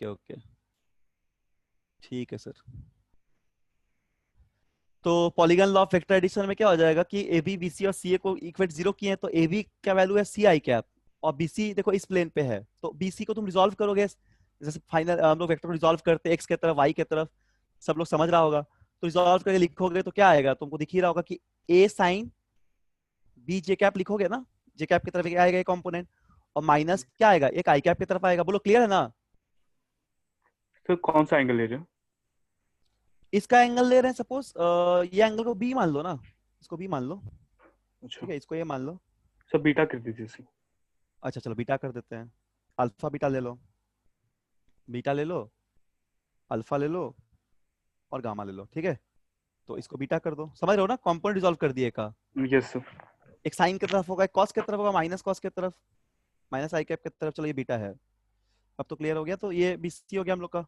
Okay okay, ठीक है sir. तो polygon law of vector addition में क्या हो जाएगा कि ए बी बी सी और सी ए को इक्वेट जीरो किए हैं, तो ए बी का वैल्यू है सी आई कैप, और बी सी देखो इस प्लेन पे है, तो बी सी को तुम रिजॉल्व करोगे, जैसे फाइनल हम लोग वेक्टर को रिजॉल्व करते हैं एक्स के तरफ वाई के तरफ, सब लोग समझ रहा होगा। तो रिजॉल्व करके लिखोगे तो क्या आएगा, तुमको दिख ही रहा होगा कि ए साइन बी जे कैप लिखोगे ना, जे कैप की तरफ एक आएगा एक कॉम्पोनेंट, और माइनस क्या आएगा, एक आई कैप की तरफ आएगा। बोलो क्लियर है ना? सर कौन सा एंगल ले रहे हो? इसका एंगल ले रहे हैं सपोज, ये एंगल को बी मान लो ना, इसको बी मान लो, अच्छा ठीक है, इसको ये मान लो। सर बीटा कर दीजिए इसे। अच्छा चलो बीटा कर देते हैं, अल्फा बीटा ले लो, बीटा ले लो, अल्फा ले लो, और गामा ले लो, ठीक है। तो इसको बीटा कर दो, समझ रहे हो ना, कंपाउंड रिजॉल्व कर दिए का। Yes sir. एक साइन की तरफ होगा, एक कॉस की तरफ होगा, माइनस कॉस की तरफ, माइनस आई कैप की तरफ। चलो ये बीटा है, अब तो क्लियर हो गया, तो ये बीसी हो गया हम लोग का।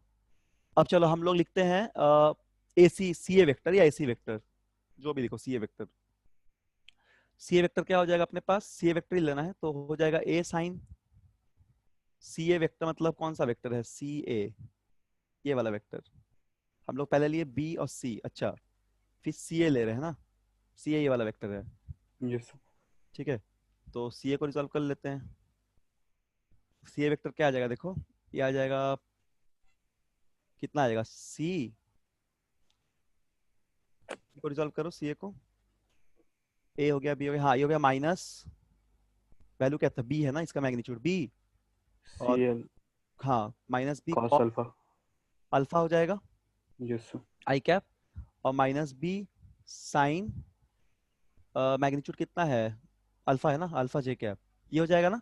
अब चलो हम लोग लिखते हैं ए सी सी ए वेक्टर या ए सी वेक्टर, जो भी लिखो, सी ए वेक्टर। सी ए वेक्टर क्या हो जाएगा अपने पास, सी ए वेक्टर ही लेना है, तो हो जाएगा ए साइन सी ए वेक्टर, मतलब कौन सा वेक्टर है, सी ए, ये वाला वेक्टर। हम लोग पहले लिए बी और सी, अच्छा, फिर सी ए ले रहे हैं ना, सी ए ये वाला वेक्टर है, यस सर। ठीक है। तो सी ए को रिजॉल्व कर लेते हैं। सी ए वेक्टर क्या आ जाएगा देखो, ये आ जाएगा, कितना आ जाएगा, सी को रिजॉल्व करो, सी ए को, ए हो गया, बी हो गया, हाँ ये हो गया माइनस, वैल्यू क्या था, बी है ना इसका मैग्नीट्यूड बी, सी और एल हाँ minus B cos alpha. Alpha हो जाएगा यस सर। आई कैप, और माइनस बी साइन, मैग्नीट्यूड कितना है, अल्फा है ना, अल्फा जे कैप, ये हो जाएगा ना,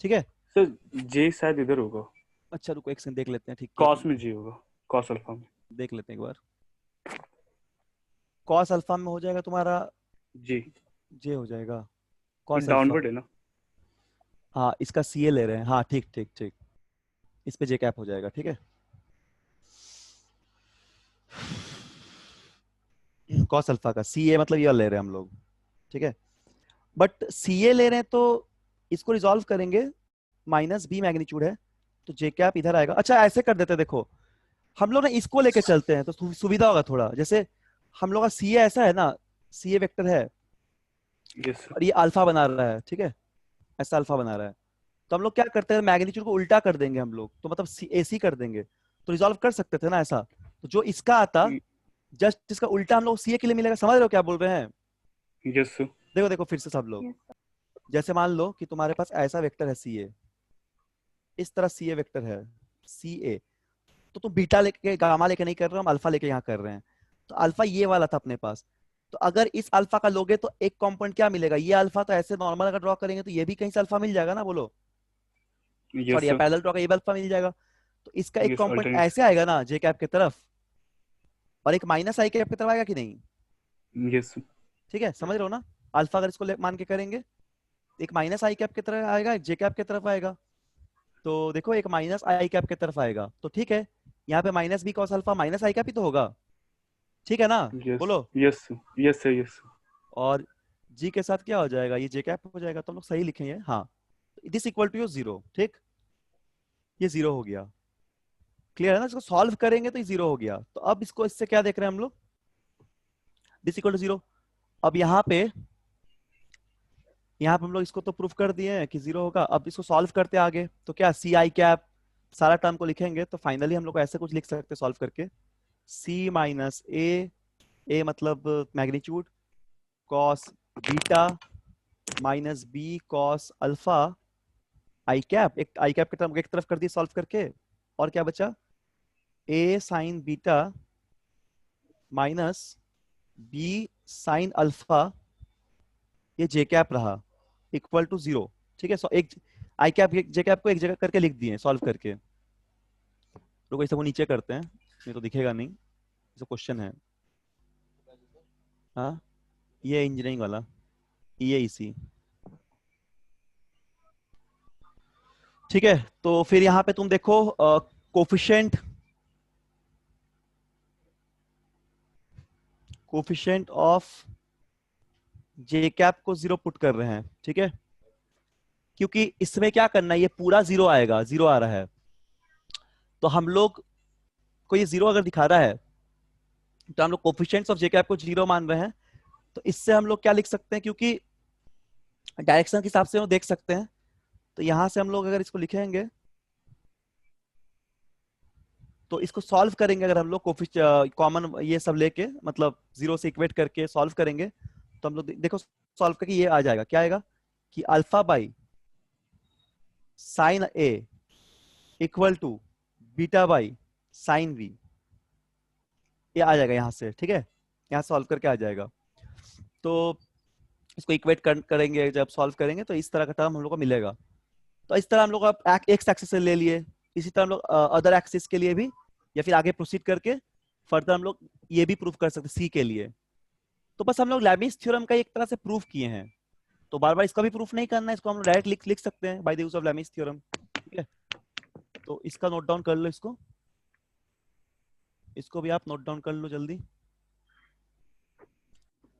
ठीक है। सर जे शायद इधर होगा, अच्छा रुको एक सेकंड देख लेते हैं, ठीक किया कॉस में तुमने, जे होगा, कॉस अल्फा में। देख लेते हैं एक बार। कॉस अल्फा में हो जाएगा तुम्हारा, जी। जे हो जाएगा कॉस अल्फा, डाउनवर्ड है ना? हाँ इसका सी ए ले रहे हैं, हाँ ठीक ठीक ठीक, इस पे जे कैप हो जाएगा, ठीक है। कॉस अल्फा का सी ए मतलब ये ले रहे हैं हम लोग, ठीक है। बट सी ए ले रहे हैं तो इसको रिजॉल्व करेंगे, माइनस बी मैग्नीट्यूड है, तो जे कैप इधर आएगा। अच्छा ऐसे कर देते हैं, देखो हम लोग ना इसको लेके चलते हैं तो सुविधा होगा थोड़ा, जैसे हम लोग का सी ए ऐसा है ना, सी ए वेक्टर है, यस सर। और ये अल्फा बना रहा है, ठीक है, ऐसा अल्फा बना रहा है। तो हम लोग क्या करते हैं, मैग्नीट्यूड को उल्टा कर देंगे हम लोग, तो मतलब सी ए सी कर देंगे, तो रिजॉल्व कर सकते थे ना ऐसा। तो जो इसका आता, जस्ट इसका उल्टा हम लोग सी ए के लिए मिलेगा, समझ रहे हो क्या बोल रहे हैं? Yes sir. देखो देखो फिर से सब लोग, जैसे मान लो कि तुम्हारे पास ऐसा वेक्टर है सी ए, इस तरह सी ए वेक्टर है सी ए, तो तुम बीटा लेके गामा लेके नहीं कर रहे हो, हम अल्फा लेके यहाँ कर रहे हैं। तो अल्फा ये वाला था अपने पास, तो अगर इस अल्फा का लोगे तो एक कंपोनेंट क्या मिलेगा, ये अल्फा, तो ऐसे नॉर्मल अगर ड्रॉ करेंगे तो ये भी कहीं से अल्फा मिल जाएगा ना, बोलो, यस सॉरी ये सर। पैरेलल ड्रॉ का ये भी अल्फा मिल जाएगा। तो इसका एक यस कंपोनेंट अल्टरनेट। ऐसे आएगा ना जे कैप की तरफ, और एक माइनस आई कैप की तरफ आएगा कि नहीं, यस सर। ठीक है, समझ रहे हो ना। अल्फा अगर इसको मान के करेंगे, एक माइनस आई कैप की तरफ आएगा, एक जे कैप की तरफ आएगा। तो देखो एक माइनस आई कैप की तरफ आएगा, तो ठीक है, यहाँ पे minus B cos alpha minus I cap ही तो होगा, ठीक है ना, यस। बोलो। Yes sir. Yes sir. Yes sir. और जी के साथ क्या हो जाएगा, ये जे कैप हो जाएगा, तो हम लोग सही लिखेंगे, हाँ, दिस इक्वल टू जीरो, ठीक, ये जीरो हो गया, क्लियर है ना। इसको सॉल्व करेंगे तो ये जीरो हो गया, तो अब इसको इससे क्या देख रहे हैं हम लोग, दिस इक्वल टू जीरो। अब यहाँ पे हम लोग इसको तो प्रूफ कर दिए हैं कि जीरो होगा, अब इसको सॉल्व करते आगे, तो क्या सी आई कैप सारा टर्म को लिखेंगे, तो फाइनली हम लोग ऐसे कुछ लिख सकते हैं सॉल्व करके, सी माइनस ए मतलब magnitude, cos beta minus B cos alpha, I cap, एक आई कैप की टर्म एक तरफ कर दी सॉल्व करके, और क्या बचा, A sine beta minus B sine alpha, ये जे कैप रहा, इक्वल टू जीरो, ठीक है। सो एक आई कैप जे कैप को एक जगह करके लिख दिए सॉल्व करके। रुको इसे वो नीचे करते हैं, नहीं तो दिखेगा नहीं, इसे क्वेश्चन है, हाँ ये इंजीनियरिंग वाला, ये इसी, ठीक है। तो फिर यहाँ पे तुम देखो coefficient coefficient of J cap को जीरो पुट कर रहे हैं, ठीक है, क्योंकि इसमें क्या करना है, ये पूरा जीरो आएगा, जीरो आ रहा है, तो हम लोग को ये जीरो अगर दिखा रहा है तो हम लोग कोफिशिएंट्स ऑफ जे कैप को जीरो मान रहे हैं। तो इससे हम लोग क्या लिख सकते हैं, क्योंकि डायरेक्शन के हिसाब से हम देख सकते हैं, तो यहां से हम लोग अगर इसको लिखेंगे तो इसको सॉल्व करेंगे, अगर हम लोग कॉमन ये सब लेके मतलब जीरो से इक्वेट करके सॉल्व करेंगे, तो हम लोग देखो सॉल्व करके ये आ जाएगा, क्या आएगा कि alpha by sine A equal to beta by sine V, ये आ जाएगा यहाँ से, ठीक है, यहाँ सॉल्व करके आ जाएगा। तो इसको इक्वेट करेंगे, जब सॉल्व करेंगे तो इस तरह का टर्म हम लोग को मिलेगा। तो इस तरह हम लोग एक्स एक्सिस से ले लिए, इसी तरह हम लोग अदर एक्सिस के लिए भी, या फिर आगे प्रोसीड करके फर्दर हम लोग ये भी प्रूफ कर सकते सी के लिए। तो बस हम लोग लेबिनिज थ्योरम का एक तरह से प्रूफ किए हैं, तो बार बार इसका भी प्रूफ नहीं करना है, इसको हम लोग डायरेक्ट लिख लिख सकते हैं by the use of Leibniz theorem, ठीक है। तो इसका नोट डाउन कर लो, इसको भी आप नोट डाउन कर लो जल्दी,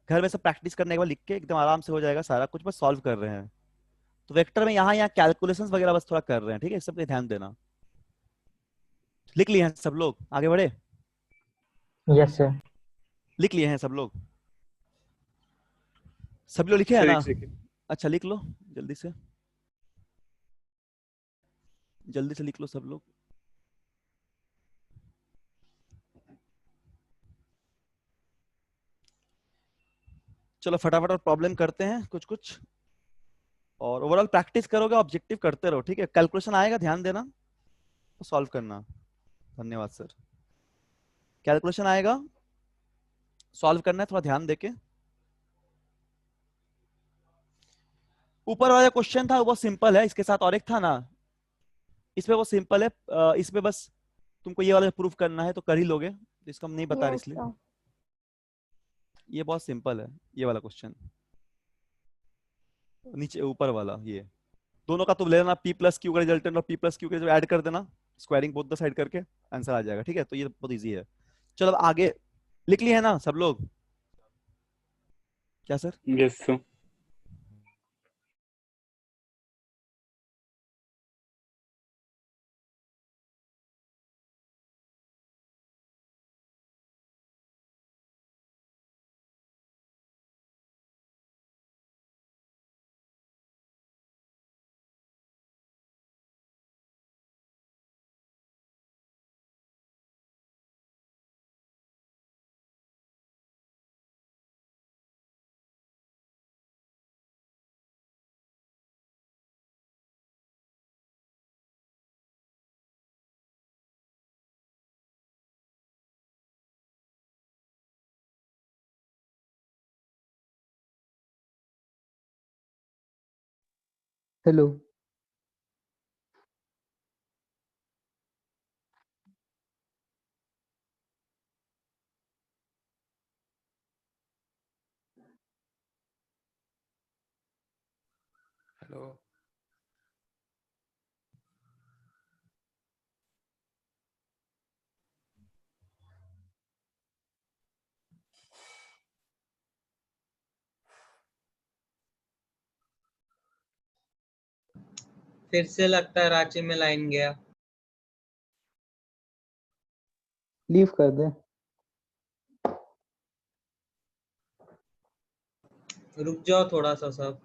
घर में सब प्रैक्टिस करने के बाद लिख के एकदम आराम से हो जाएगा सारा कुछ, बस सॉल्व कर रहे हैं। तो वेक्टर में यहाँ यहाँ कैलकुलेशंस वगैरह बस थोड़ा कर रहे हैं, ठीक है, सब पे ध्यान देना। लिख लिए हैं सब लोग, आगे बढ़े, यस सर। लिख लिए हैं सब लोग, सब लोग लिखे हैं सर ना? एक सेकेंड। अच्छा लिख लो जल्दी से, जल्दी से लिख लो सब लोग। चलो फटाफट और प्रॉब्लम करते हैं कुछ कुछ, और ओवरऑल प्रैक्टिस करोगे, ऑब्जेक्टिव करते रहो, ठीक है। कैलकुलेशन आएगा, ध्यान देना, तो सॉल्व करना। धन्यवाद सर। कैलकुलेशन आएगा, सॉल्व करना है, थोड़ा ध्यान देके। ऊपर वाला क्वेश्चन था वो सिंपल है, इसके साथ और एक था ना, इसमें वो सिंपल है, इसमें बस तुमको ये वाला प्रूफ करना है तो कर ही लोगे, तो इसको हम नहीं बता रहे यस इसलिए। सर। ये बहुत सिंपल है, ये वाला क्वेश्चन, नीचे ऊपर वाला ये दोनों का तुम ले लेना, पी प्लस क्यू का रिजल्टेंट और पी प्लस क्यू का जो ऐड कर देना, स्क्वायरिंग बोथ द साइड करके आंसर आ जाएगा, ठीक है। तो ये बहुत इजी है। चलो अब आगे, लिख लिए है ना सब लोग? क्या sir? Yes sir. Hello. Hello. फिर से लगता है रांची में लाइन गया। लीव कर दे। रुक जाओ थोड़ा सा सब।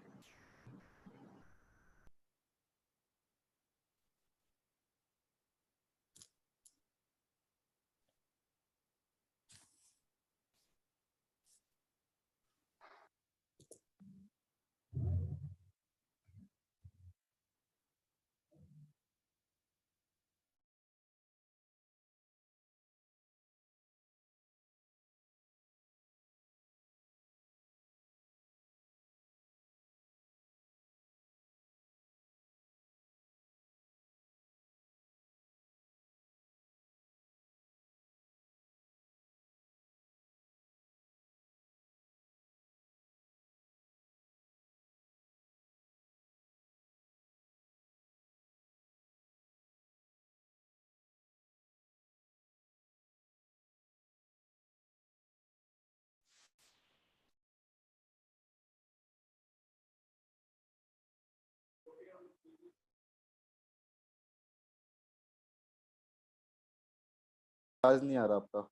आवाज नहीं आ रहा आपका।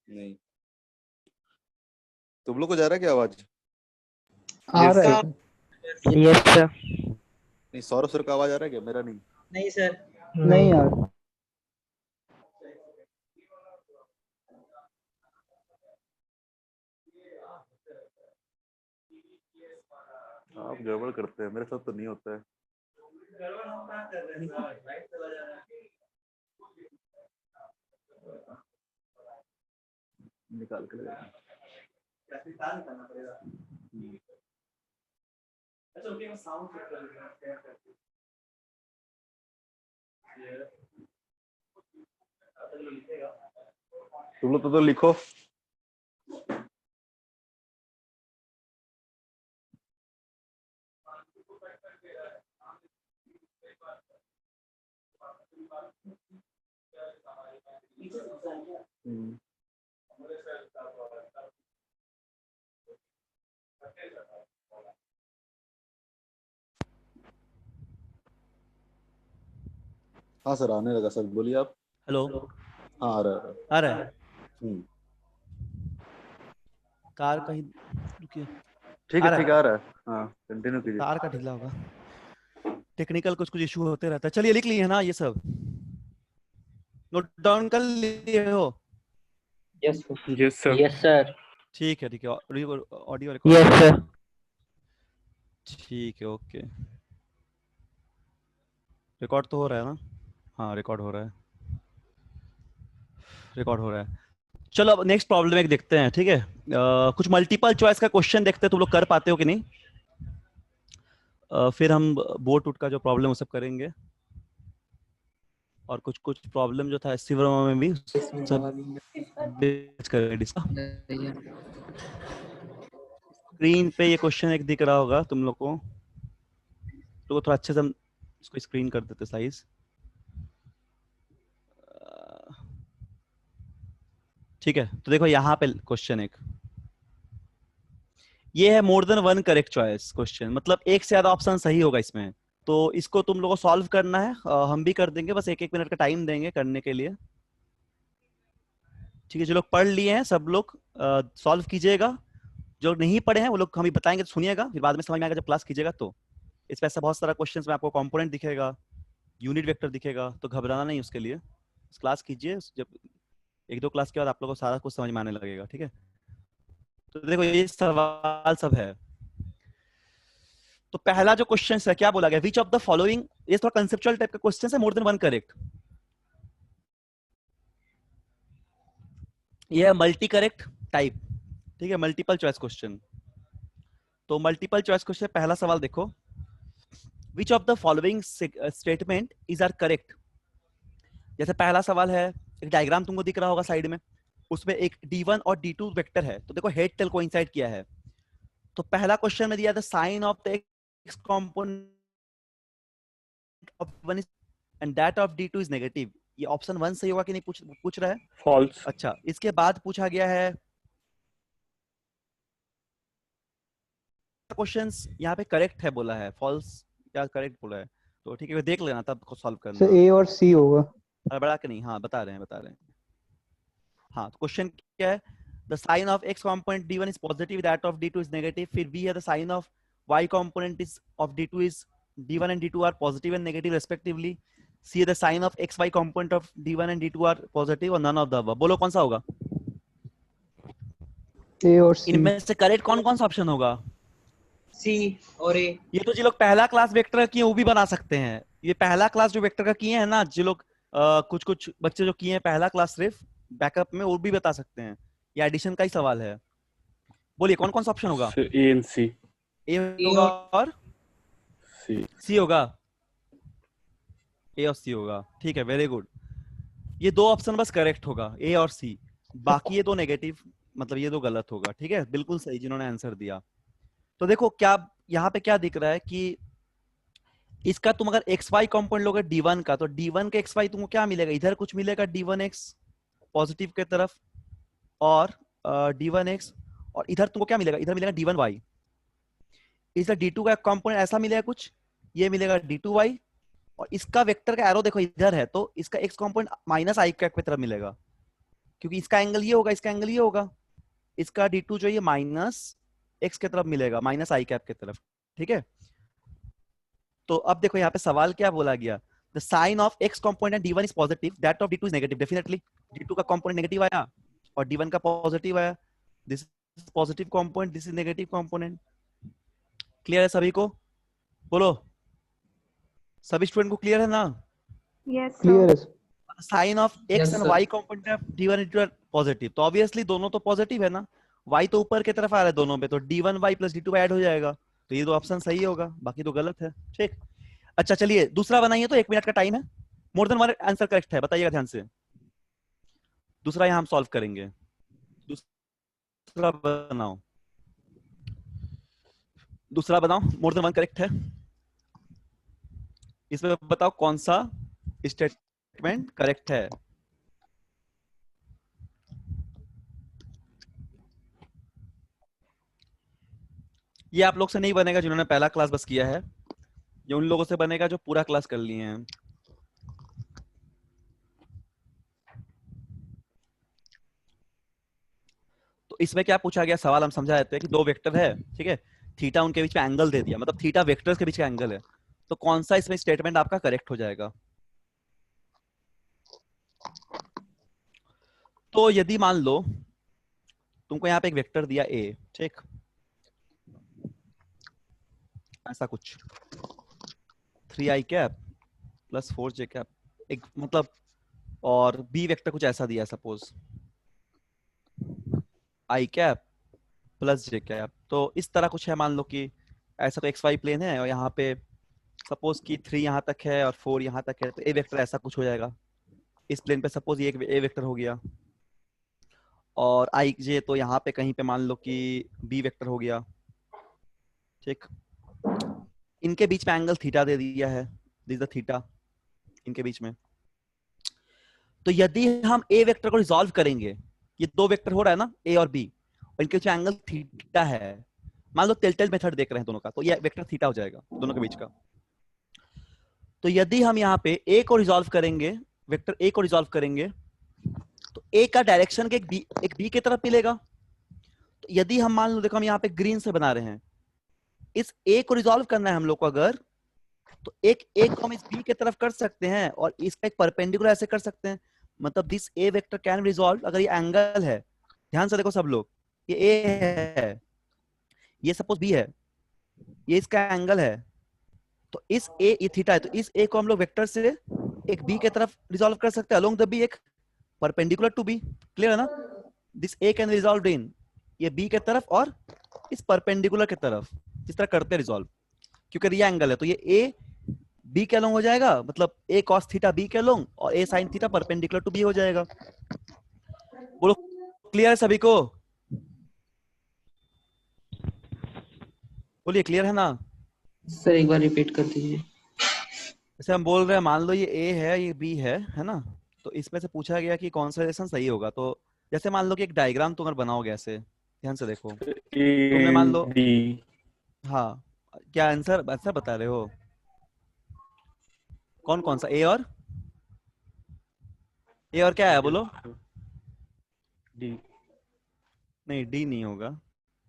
नहीं, तुम लोग को जा रहा है क्या आवाज? आ Yes, रहा sir. है। Yes sir. नहीं, सौरभ सर का आवाज आ रहा है क्या? मेरा नहीं। नहीं सर। नहीं आ रहा। आप गड़बड़ करते हैं, मेरे साथ तो नहीं होता है। निकाल के लगाना। तुम लोग तो लिखो। हाँ सर, आने लगा सर, बोलिए आप। हेलो, हाँ, आ रहा है। आ रहा है? हम्म, कार कहीं रुकिए, ठीक आ है रहा ठीक है? है, आ रहा है। हाँ, कंटिन्यू कीजिए। तार का ढीला होगा, टेक्निकल कुछ कुछ इशू होते रहता है। चलिए लिख लिए है ना ये सब, नोट डाउन कर लिए हो? Yes Yes, sir. Yes sir. ठीक है ऑडियो रिकॉर्ड। Yes sir. ठीक है, ओके। रिकॉर्ड तो हो रहा है ना? हाँ, रिकॉर्ड हो रहा है, रिकॉर्ड हो रहा है। चलो अब नेक्स्ट प्रॉब्लम एक देखते हैं, ठीक है? कुछ मल्टीपल चॉइस का क्वेश्चन देखते हैं, तुम लोग कर पाते हो कि नहीं। फिर हम बोर्ड टूट का जो प्रॉब्लम वो सब करेंगे, और कुछ कुछ प्रॉब्लम जो था सिवरमा में भी सब करेंगे। स्क्रीन पे ये क्वेश्चन एक दिख रहा होगा तुम लोग को, तो थोड़ा अच्छे से हम इसको स्क्रीन कर देते साइज। ठीक है, तो देखो यहाँ पे क्वेश्चन एक ये है, more than one correct choice question, मतलब एक से ज्यादा ऑप्शन सही होगा इसमें। तो इसको तुम लोगों को सॉल्व करना है, हम भी कर देंगे, बस एक एक मिनट का टाइम देंगे करने के लिए। ठीक है, जो लोग पढ़ लिए हैं सब लोग सॉल्व कीजिएगा, जो नहीं पढ़े हैं वो लोग हमें बताएंगे तो सुनिएगा, फिर बाद में समझ में आएगा जब क्लास कीजिएगा तो। इस पे ऐसा बहुत सारा क्वेश्चंस में आपको कंपोनेंट दिखेगा, यूनिट वेक्टर दिखेगा, तो घबराना नहीं उसके लिए, क्लास कीजिए, जब एक दो क्लास के बाद आप लोगों को सारा कुछ समझ में आने लगेगा। ठीक है, तो देखो ये सवाल सब है। तो पहला जो क्वेश्चन है, क्या बोला गया, विच ऑफ द फॉलोइंग, ये थोड़ा कंसेप्चुअल टाइप का क्वेश्चन है, मोर देन वन करेक्ट। ये है मल्टी करेक्ट टाइप, ठीक है, मल्टीपल चॉइस क्वेश्चन। तो मल्टीपल चॉइस क्वेश्चन पहला सवाल देखो, which of the following statement is are correct. जैसे पहला सवाल है, एक डायग्राम तुमको दिख रहा होगा साइड में, उसमें एक D1 और D2 वेक्टर है, तो देखो हेड टेल कोइंसाइड किया है। तो पहला क्वेश्चन में दिया था sign of the X component of one and that of D2 is negative. ये ऑप्शन 1 सही होगा कि नहीं पूछ रहा है। False. अच्छा, इसके बाद पूछा गया है क्वेश्चंस, यहाँ पे करेक्ट है बोला है, फॉल्स या करेक्ट बोला है, तो ठीक है देख लेना तब सॉल्व करना। सर ए और सी होगा। बड़ा के नहीं, हाँ बता रहे हैं। हाँ, तो क्वेश्चन क्या है, the sign of x component d1 is positive, that of d2 is negative, फिर b है the sign of y component is of d2 is d1 and d2 are positive and negative respectively, c the sign of xy component of d1 and d2 are positive और none of the above। बोलो कौन सा होगा ए और सी। इनमें से correct कौन कौन सा ऑप्शन होगा? सी और ए। ये तो जो लोग पहला क्लास वेक्टर किए वो भी बना सकते हैं, ये पहला क्लास जो वेक्टर का किए हैं ना, जो लोग कुछ कुछ बच्चे जो किए हैं पहला क्लास सिर्फ बैकअप में, वो भी बता सकते हैं, ये एडिशन का ही सवाल है। बोलिए कौन कौन सा ऑप्शन होगा? Sir, A and C. ए होगा और C. सी होगा, ए और सी होगा, ठीक है, वेरी गुड। ये दो ऑप्शन बस करेक्ट होगा, ए और सी, बाकी ये दो नेगेटिव, मतलब ये दो गलत होगा। ठीक है, बिल्कुल सही जिन्होंने आंसर दिया। तो देखो क्या यहाँ पे क्या दिख रहा है कि इसका तुम अगर एक्स वाई कॉम्पोनेंट लोगे D1 का, तो D1 के एक्स वाई तुमको क्या मिलेगा, इधर कुछ मिलेगा D1x पॉजिटिव के तरफ, और D1x, और इधर तुमको क्या मिलेगा, इधर मिलेगा D1y। इधर D2 का कंपोनेंट ऐसा मिलेगा कुछ, ये मिलेगा D2y, और इसका वेक्टर का एरो देखो इधर है, तो इसका x component minus I cap की तरफ मिलेगा, क्योंकि इसका एंगल ये होगा, इसका एंगल ये होगा, इसका D2 जो ये माइनस एक्स की तरफ मिलेगा, माइनस आई कैप की तरफ। ठीक है, तो अब देखो यहाँ पे सवाल क्या बोला गया, the sign of X component D1 is positive, that of D2 is negative. Definitely D2 का कंपोनेंट नेगेटिव आया और D1 का पॉजिटिव आया। This is positive component, this is negative component. Clear है सभी को? बोलो, सभी स्टूडेंट को क्लियर है ना? Yes, sir. क्लियर है sign of X Yes, and sir. Y component of D1 is positive, तो ऑब्वियसली दोनों तो पॉजिटिव है ना, y तो ऊपर की तरफ आ रहा है दोनों पे, तो D1y प्लस D2 ऐड हो जाएगा, तो ये दो ऑप्शन सही होगा, बाकी तो गलत है। ठीक, अच्छा चलिए दूसरा बनाइए, तो 1 मिनट का टाइम है, more than one answer correct है, बताइएगा ध्यान से। दूसरा यहाँ हम सॉल्व करेंगे, दूसरा बनाओ, दूसरा बनाओ, मोर देन वन करेक्ट है। इसमें बताओ कौन सा स्टेटमेंट करेक्ट है। ये आप लोग से नहीं बनेगा जिन्होंने पहला क्लास बस किया है, ये उन लोगों से बनेगा जो पूरा क्लास कर लिए हैं। तो इसमें क्या पूछा गया सवाल, हम समझा देते हैं कि दो वेक्टर है, ठीक है, थीटा उनके बीच में एंगल दे दिया, मतलब थीटा वेक्टर्स के बीच का एंगल है, तो कौन सा इसमें स्टेटमेंट आपका करेक्ट हो जाएगा। तो यदि मान लो तुमको यहाँ पे एक वेक्टर दिया ए, ठीक, ऐसा कुछ 3i cap plus 4j cap, एक मतलब, और बी वेक्टर कुछ ऐसा दिया suppose i cap plus j cap, तो इस तरह कुछ है, मान लो कि ऐसा कोई xy प्लेन है और यहाँ पे सपोज कि 3 यहाँ तक है और 4 यहाँ तक है, तो ए वेक्टर ऐसा कुछ हो जाएगा। इस प्लेन पे सपोज ये एक ए वेक्टर हो गया, और आई जे तो यहाँ पे कहीं पे मान लो कि बी वेक्टर हो गया। ठीक, इनके बीच में एंगल थीटा दे दिया है, दिस द थीटा इनके बीच में। तो यदि हम ए वेक्टर को रिजॉल्व करेंगे, ये दो वेक्टर हो रहा है ना ए और बी, और इनके बीच में एंगल थीटा है, मान लो टेलटेल मेथड देख रहे हैं दोनों का, तो ये वेक्टर थीटा हो जाएगा दोनों के बीच का। तो यदि हम यहाँ पे ए को रिजॉल्व करेंगे, वेक्टर ए को रिजॉल्व करेंगे, तो ए का डायरेक्शन के एक बी की तरफ मिलेगा। तो यदि हम मान लो, देखो हम यहाँ पे ग्रीन से बना रहे हैं, इस ए को रिजॉल्व करना है हम लोग को अगर, तो एक ए को हम इस बी की तरफ कर सकते हैं और इसका एक परपेंडिकुलर ऐसे कर सकते हैं, मतलब this A vector can resolve, अगर ये एंगल है, ध्यान से देखो सब लोग, ये ए है, ये सपोज बी है, ये इसका एंगल है, तो इस ए, ये थीटा है, तो इस ए को हम लोग वेक्टर से एक बी की तरफ रिजॉल्व कर सकते हैं अलोंग द बी, एक परपेंडिकुलर टू बी। क्लियर है ना? This A can resolve in ये बी की तरफ और इस परपेंडिकुलर की तरफ, इस तरह करते हैं रिजॉल्व, क्योंकि ये एंगल है, तो ये ए बी के अलोंग हो जाएगा, मतलब ए कॉस थीटा बी के अलोंग और A sine theta perpendicular to B हो जाएगा। बोलो क्लियर है सभी को? बोलिए क्लियर है ना? सर एक बार रिपीट कर दीजिए। जैसे हम बोल रहे हैं, मान लो ये ए है, ये बी है ना, तो इसमें से पूछा गया कि कौन सा रिलेशन सही होगा। तो जैसे मान लो कि एक डायग्राम तुम बनाओगे ऐसे, ध्यान से देखो, तुमने मान लो, हाँ क्या आंसर बता रहे हो, कौन कौन सा ए और क्या है बोलो? डी, नहीं डी नहीं होगा,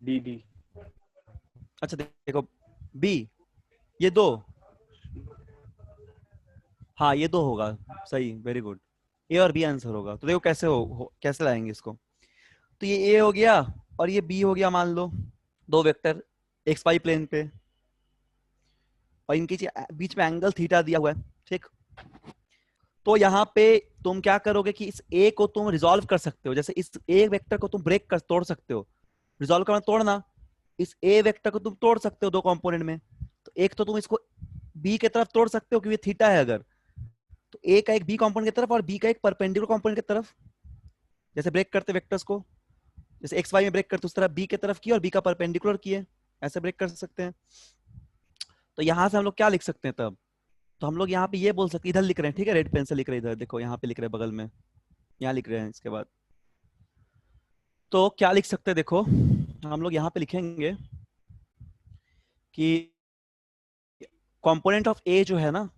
डी। अच्छा देखो बी, ये दो, हाँ ये दो होगा, सही, वेरी गुड, ए और बी आंसर होगा। तो देखो कैसे कैसे लाएंगे इसको, तो ये ए हो गया और ये बी हो गया, मान लो दो वेक्टर एक्स वाई प्लेन पे, और इनके बीच में एंगल थीटा दिया हुआ है। ठीक, तो यहाँ पे तुम क्या करोगे कि इस ए को तुम रिजॉल्व कर सकते हो, जैसे इस ए वेक्टर को तुम तोड़ सकते हो, रिजॉल्व करना तोड़ना, इस ए वेक्टर को तुम तोड़ सकते हो दो कंपोनेंट में। तो एक तो तुम इसको बी की तरफ तोड़ सकते हो क्योंकि थीटा है अगर, तो ए का एक बी कंपोनेंट की तरफ और बी का एक परपेंडिकुलर कंपोनेंट की तरफ, जैसे ब्रेक करते वेक्टर्स को, जैसे एक्स वाई में ब्रेक करते उस तरह बी की तरफ किए और बी का परपेंडिकुलर किए, ऐसे ब्रेक कर सकते हैं। तो यहां से हम लोग क्या लिख सकते हैं तब, तो हम लोग यहाँ पे ये बोल सकते हैं, इधर लिख रहे हैं, ठीक है, रेड पेन से लिख रहे हैं, इधर देखो यहाँ पे लिख रहे हैं बगल में, यहाँ लिख रहे हैं, इसके बाद तो क्या लिख सकते हैं, देखो हम लोग यहाँ पे लिखेंगे कि कंपोनेंट ऑफ ए जो है ना,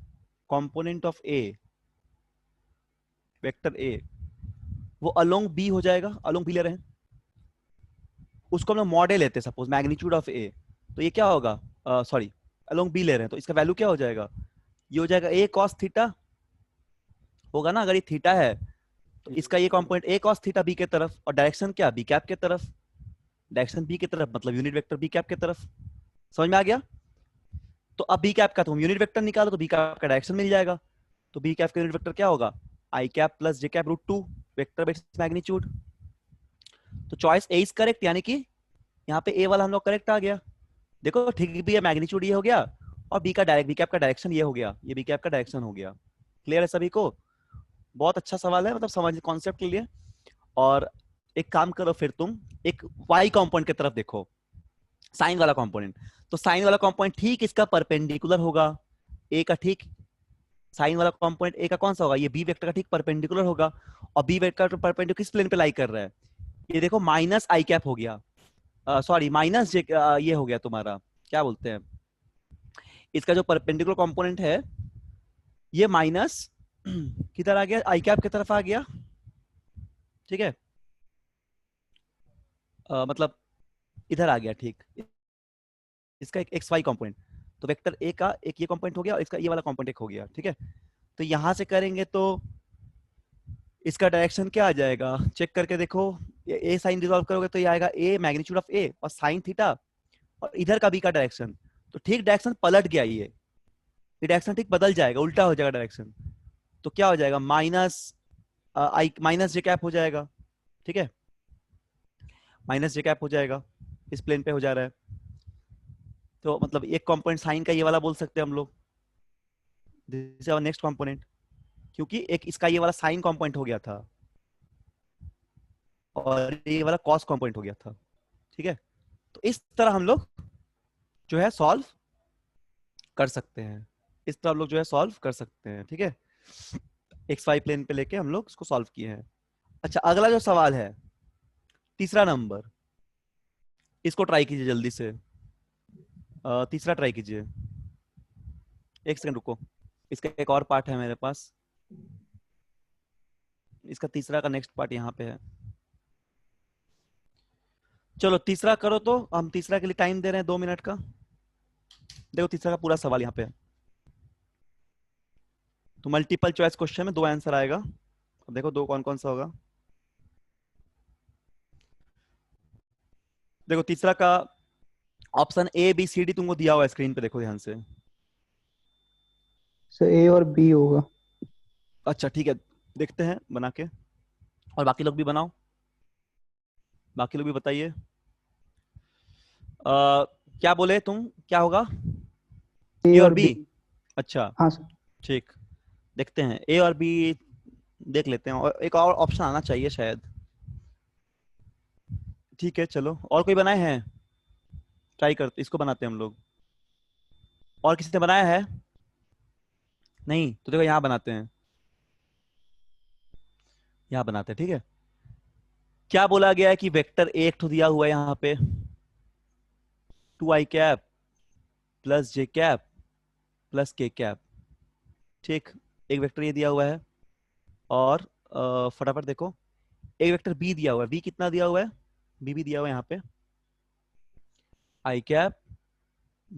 component of A, vector A, वो अलोंग बी हो जाएगा, अलोंग बी ले रहे हैं, उसको हम लोग मॉडल लेते हैं सपोज मैग्नीट्यूड ऑफ ए, तो ये क्या होगा, सॉरी अलोंग बी ले रहे हैं, तो इसका वैल्यू क्या हो जाएगा, ये हो जाएगा ए कॉस थीटा होगा ना, अगर ये थीटा है तो इसका ये component A cos theta B के तरफ, और डायरेक्शन क्या, बी कैप के तरफ, डायरेक्शन बी की तरफ मतलब यूनिट वेक्टर बी कैप के तरफ। समझ में आ गया? तो अब बी कैप का तुम यूनिट वेक्टर निकालो तो बी कैप का डायरेक्शन मिल जाएगा, तो बी कैप का यूनिट वेक्टर क्या होगा, I cap plus J cap root 2 vector base magnitude. तो चॉइस ए इज करेक्ट, यानी कि यहाँ पे ए वाला हम लोग करेक्ट आ गया। देखो ठीक भी है, मैग्नीट्यूड ये हो गया और बी कैप का डायरेक्शन ये हो गया, ये बी कैप का डायरेक्शन हो गया। क्लियर है सभी को? बहुत अच्छा सवाल है, मतलब समझ कॉन्सेप्ट के लिए। और एक काम करो फिर तुम एक y कंपोनेंट की तरफ देखो, साइन वाला कंपोनेंट, तो साइन वाला कंपोनेंट ठीक इसका परपेंडिकुलर होगा a का, ठीक साइन वाला कंपोनेंट a का कौन सा होगा, ये b वेक्टर का ठीक परपेंडिकुलर होगा, और b वेक्टर का परपेंडिकुलर किस प्लेन पे लाई कर रहा है, ये देखो माइनस आई कैप हो गया, सॉरी माइनस ये हो गया तुम्हारा, क्या बोलते हैं, इसका जो परपेंडिकुलर कंपोनेंट है ये माइनस किधर आ गया, आई कैप की तरफ आ गया, ठीक है, मतलब इधर आ गया, ठीक, इसका एक एक्स वाई कंपोनेंट, तो वेक्टर ए का एक ये कंपोनेंट हो गया और इसका ये वाला कंपोनेंट एक हो गया, ठीक है। तो यहां से करेंगे तो इसका डायरेक्शन क्या आ जाएगा, चेक करके देखो, ए साइन रिजॉल्व करोगे तो ये आएगा ए मैग्नीट्यूड ऑफ ए और साइन थीटा, और इधर का बी का डायरेक्शन, तो ठीक डायरेक्शन पलट गया, ये डायरेक्शन ठीक बदल जाएगा, उल्टा हो जाएगा डायरेक्शन, तो क्या हो जाएगा माइनस आई माइनस जे कैप हो जाएगा, ठीक है, माइनस जे कैप हो जाएगा, इस प्लेन पे हो जा रहा है, तो मतलब एक कंपोनेंट साइन का ये वाला बोल सकते हैं हम लोग, this is our next component, क्योंकि एक इसका ये वाला साइन कंपोनेंट हो गया था और ये वाला कॉस कंपोनेंट हो गया था, ठीक है। तो इस तरह हम लोग जो है सॉल्व कर सकते हैं, इस तरह हम लोग जो है सॉल्व कर सकते हैं, ठीक है, एक्स वाई प्लेन पे लेके हम लोग इसको सॉल्व किए हैं। अच्छा अगला जो सवाल है तीसरा नंबर, इसको ट्राई कीजिए जल्दी से, तीसरा ट्राई कीजिए, एक सेकंड रुको, इसका एक और पार्ट है मेरे पास, इसका तीसरा का नेक्स्ट पार्ट यहाँ पे है। चलो तीसरा करो, तो हम तीसरा के लिए टाइम दे रहे हैं 2 मिनट का। देखो तीसरा का पूरा सवाल यहाँ पे है, तो मल्टीपल चॉइस क्वेश्चन में 2 आंसर आएगा, अब देखो 2 कौन कौन सा होगा। देखो तीसरा का option A B C D तुमको दिया हुआ है स्क्रीन पे, देखो ध्यान से। सर ए और बी होगा। अच्छा ठीक है, देखते हैं बना के, और बाकी लोग भी बनाओ, बाकी लोग भी बताइए। क्या बोले तुम, क्या होगा, ए और बी? अच्छा हाँ सर। ठीक, देखते हैं ए और बी, देख लेते हैं, और एक और ऑप्शन आना चाहिए शायद। ठीक है चलो, और कोई बनाए हैं, ट्राई करते, इसको बनाते हैं हम लोग। और किसी ने बनाया है? नहीं तो देखो यहाँ बनाते हैं, यहाँ बनाते हैं, ठीक है। क्या बोला गया है कि वेक्टर एक तो दिया हुआ है यहाँ पे 2i cap plus J cap plus K cap, ठीक, एक वेक्टर ये दिया हुआ है, और फटाफट देखो एक वेक्टर बी दिया हुआ है, बी कितना दिया हुआ है, बी भी दिया हुआ है यहाँ पे I cap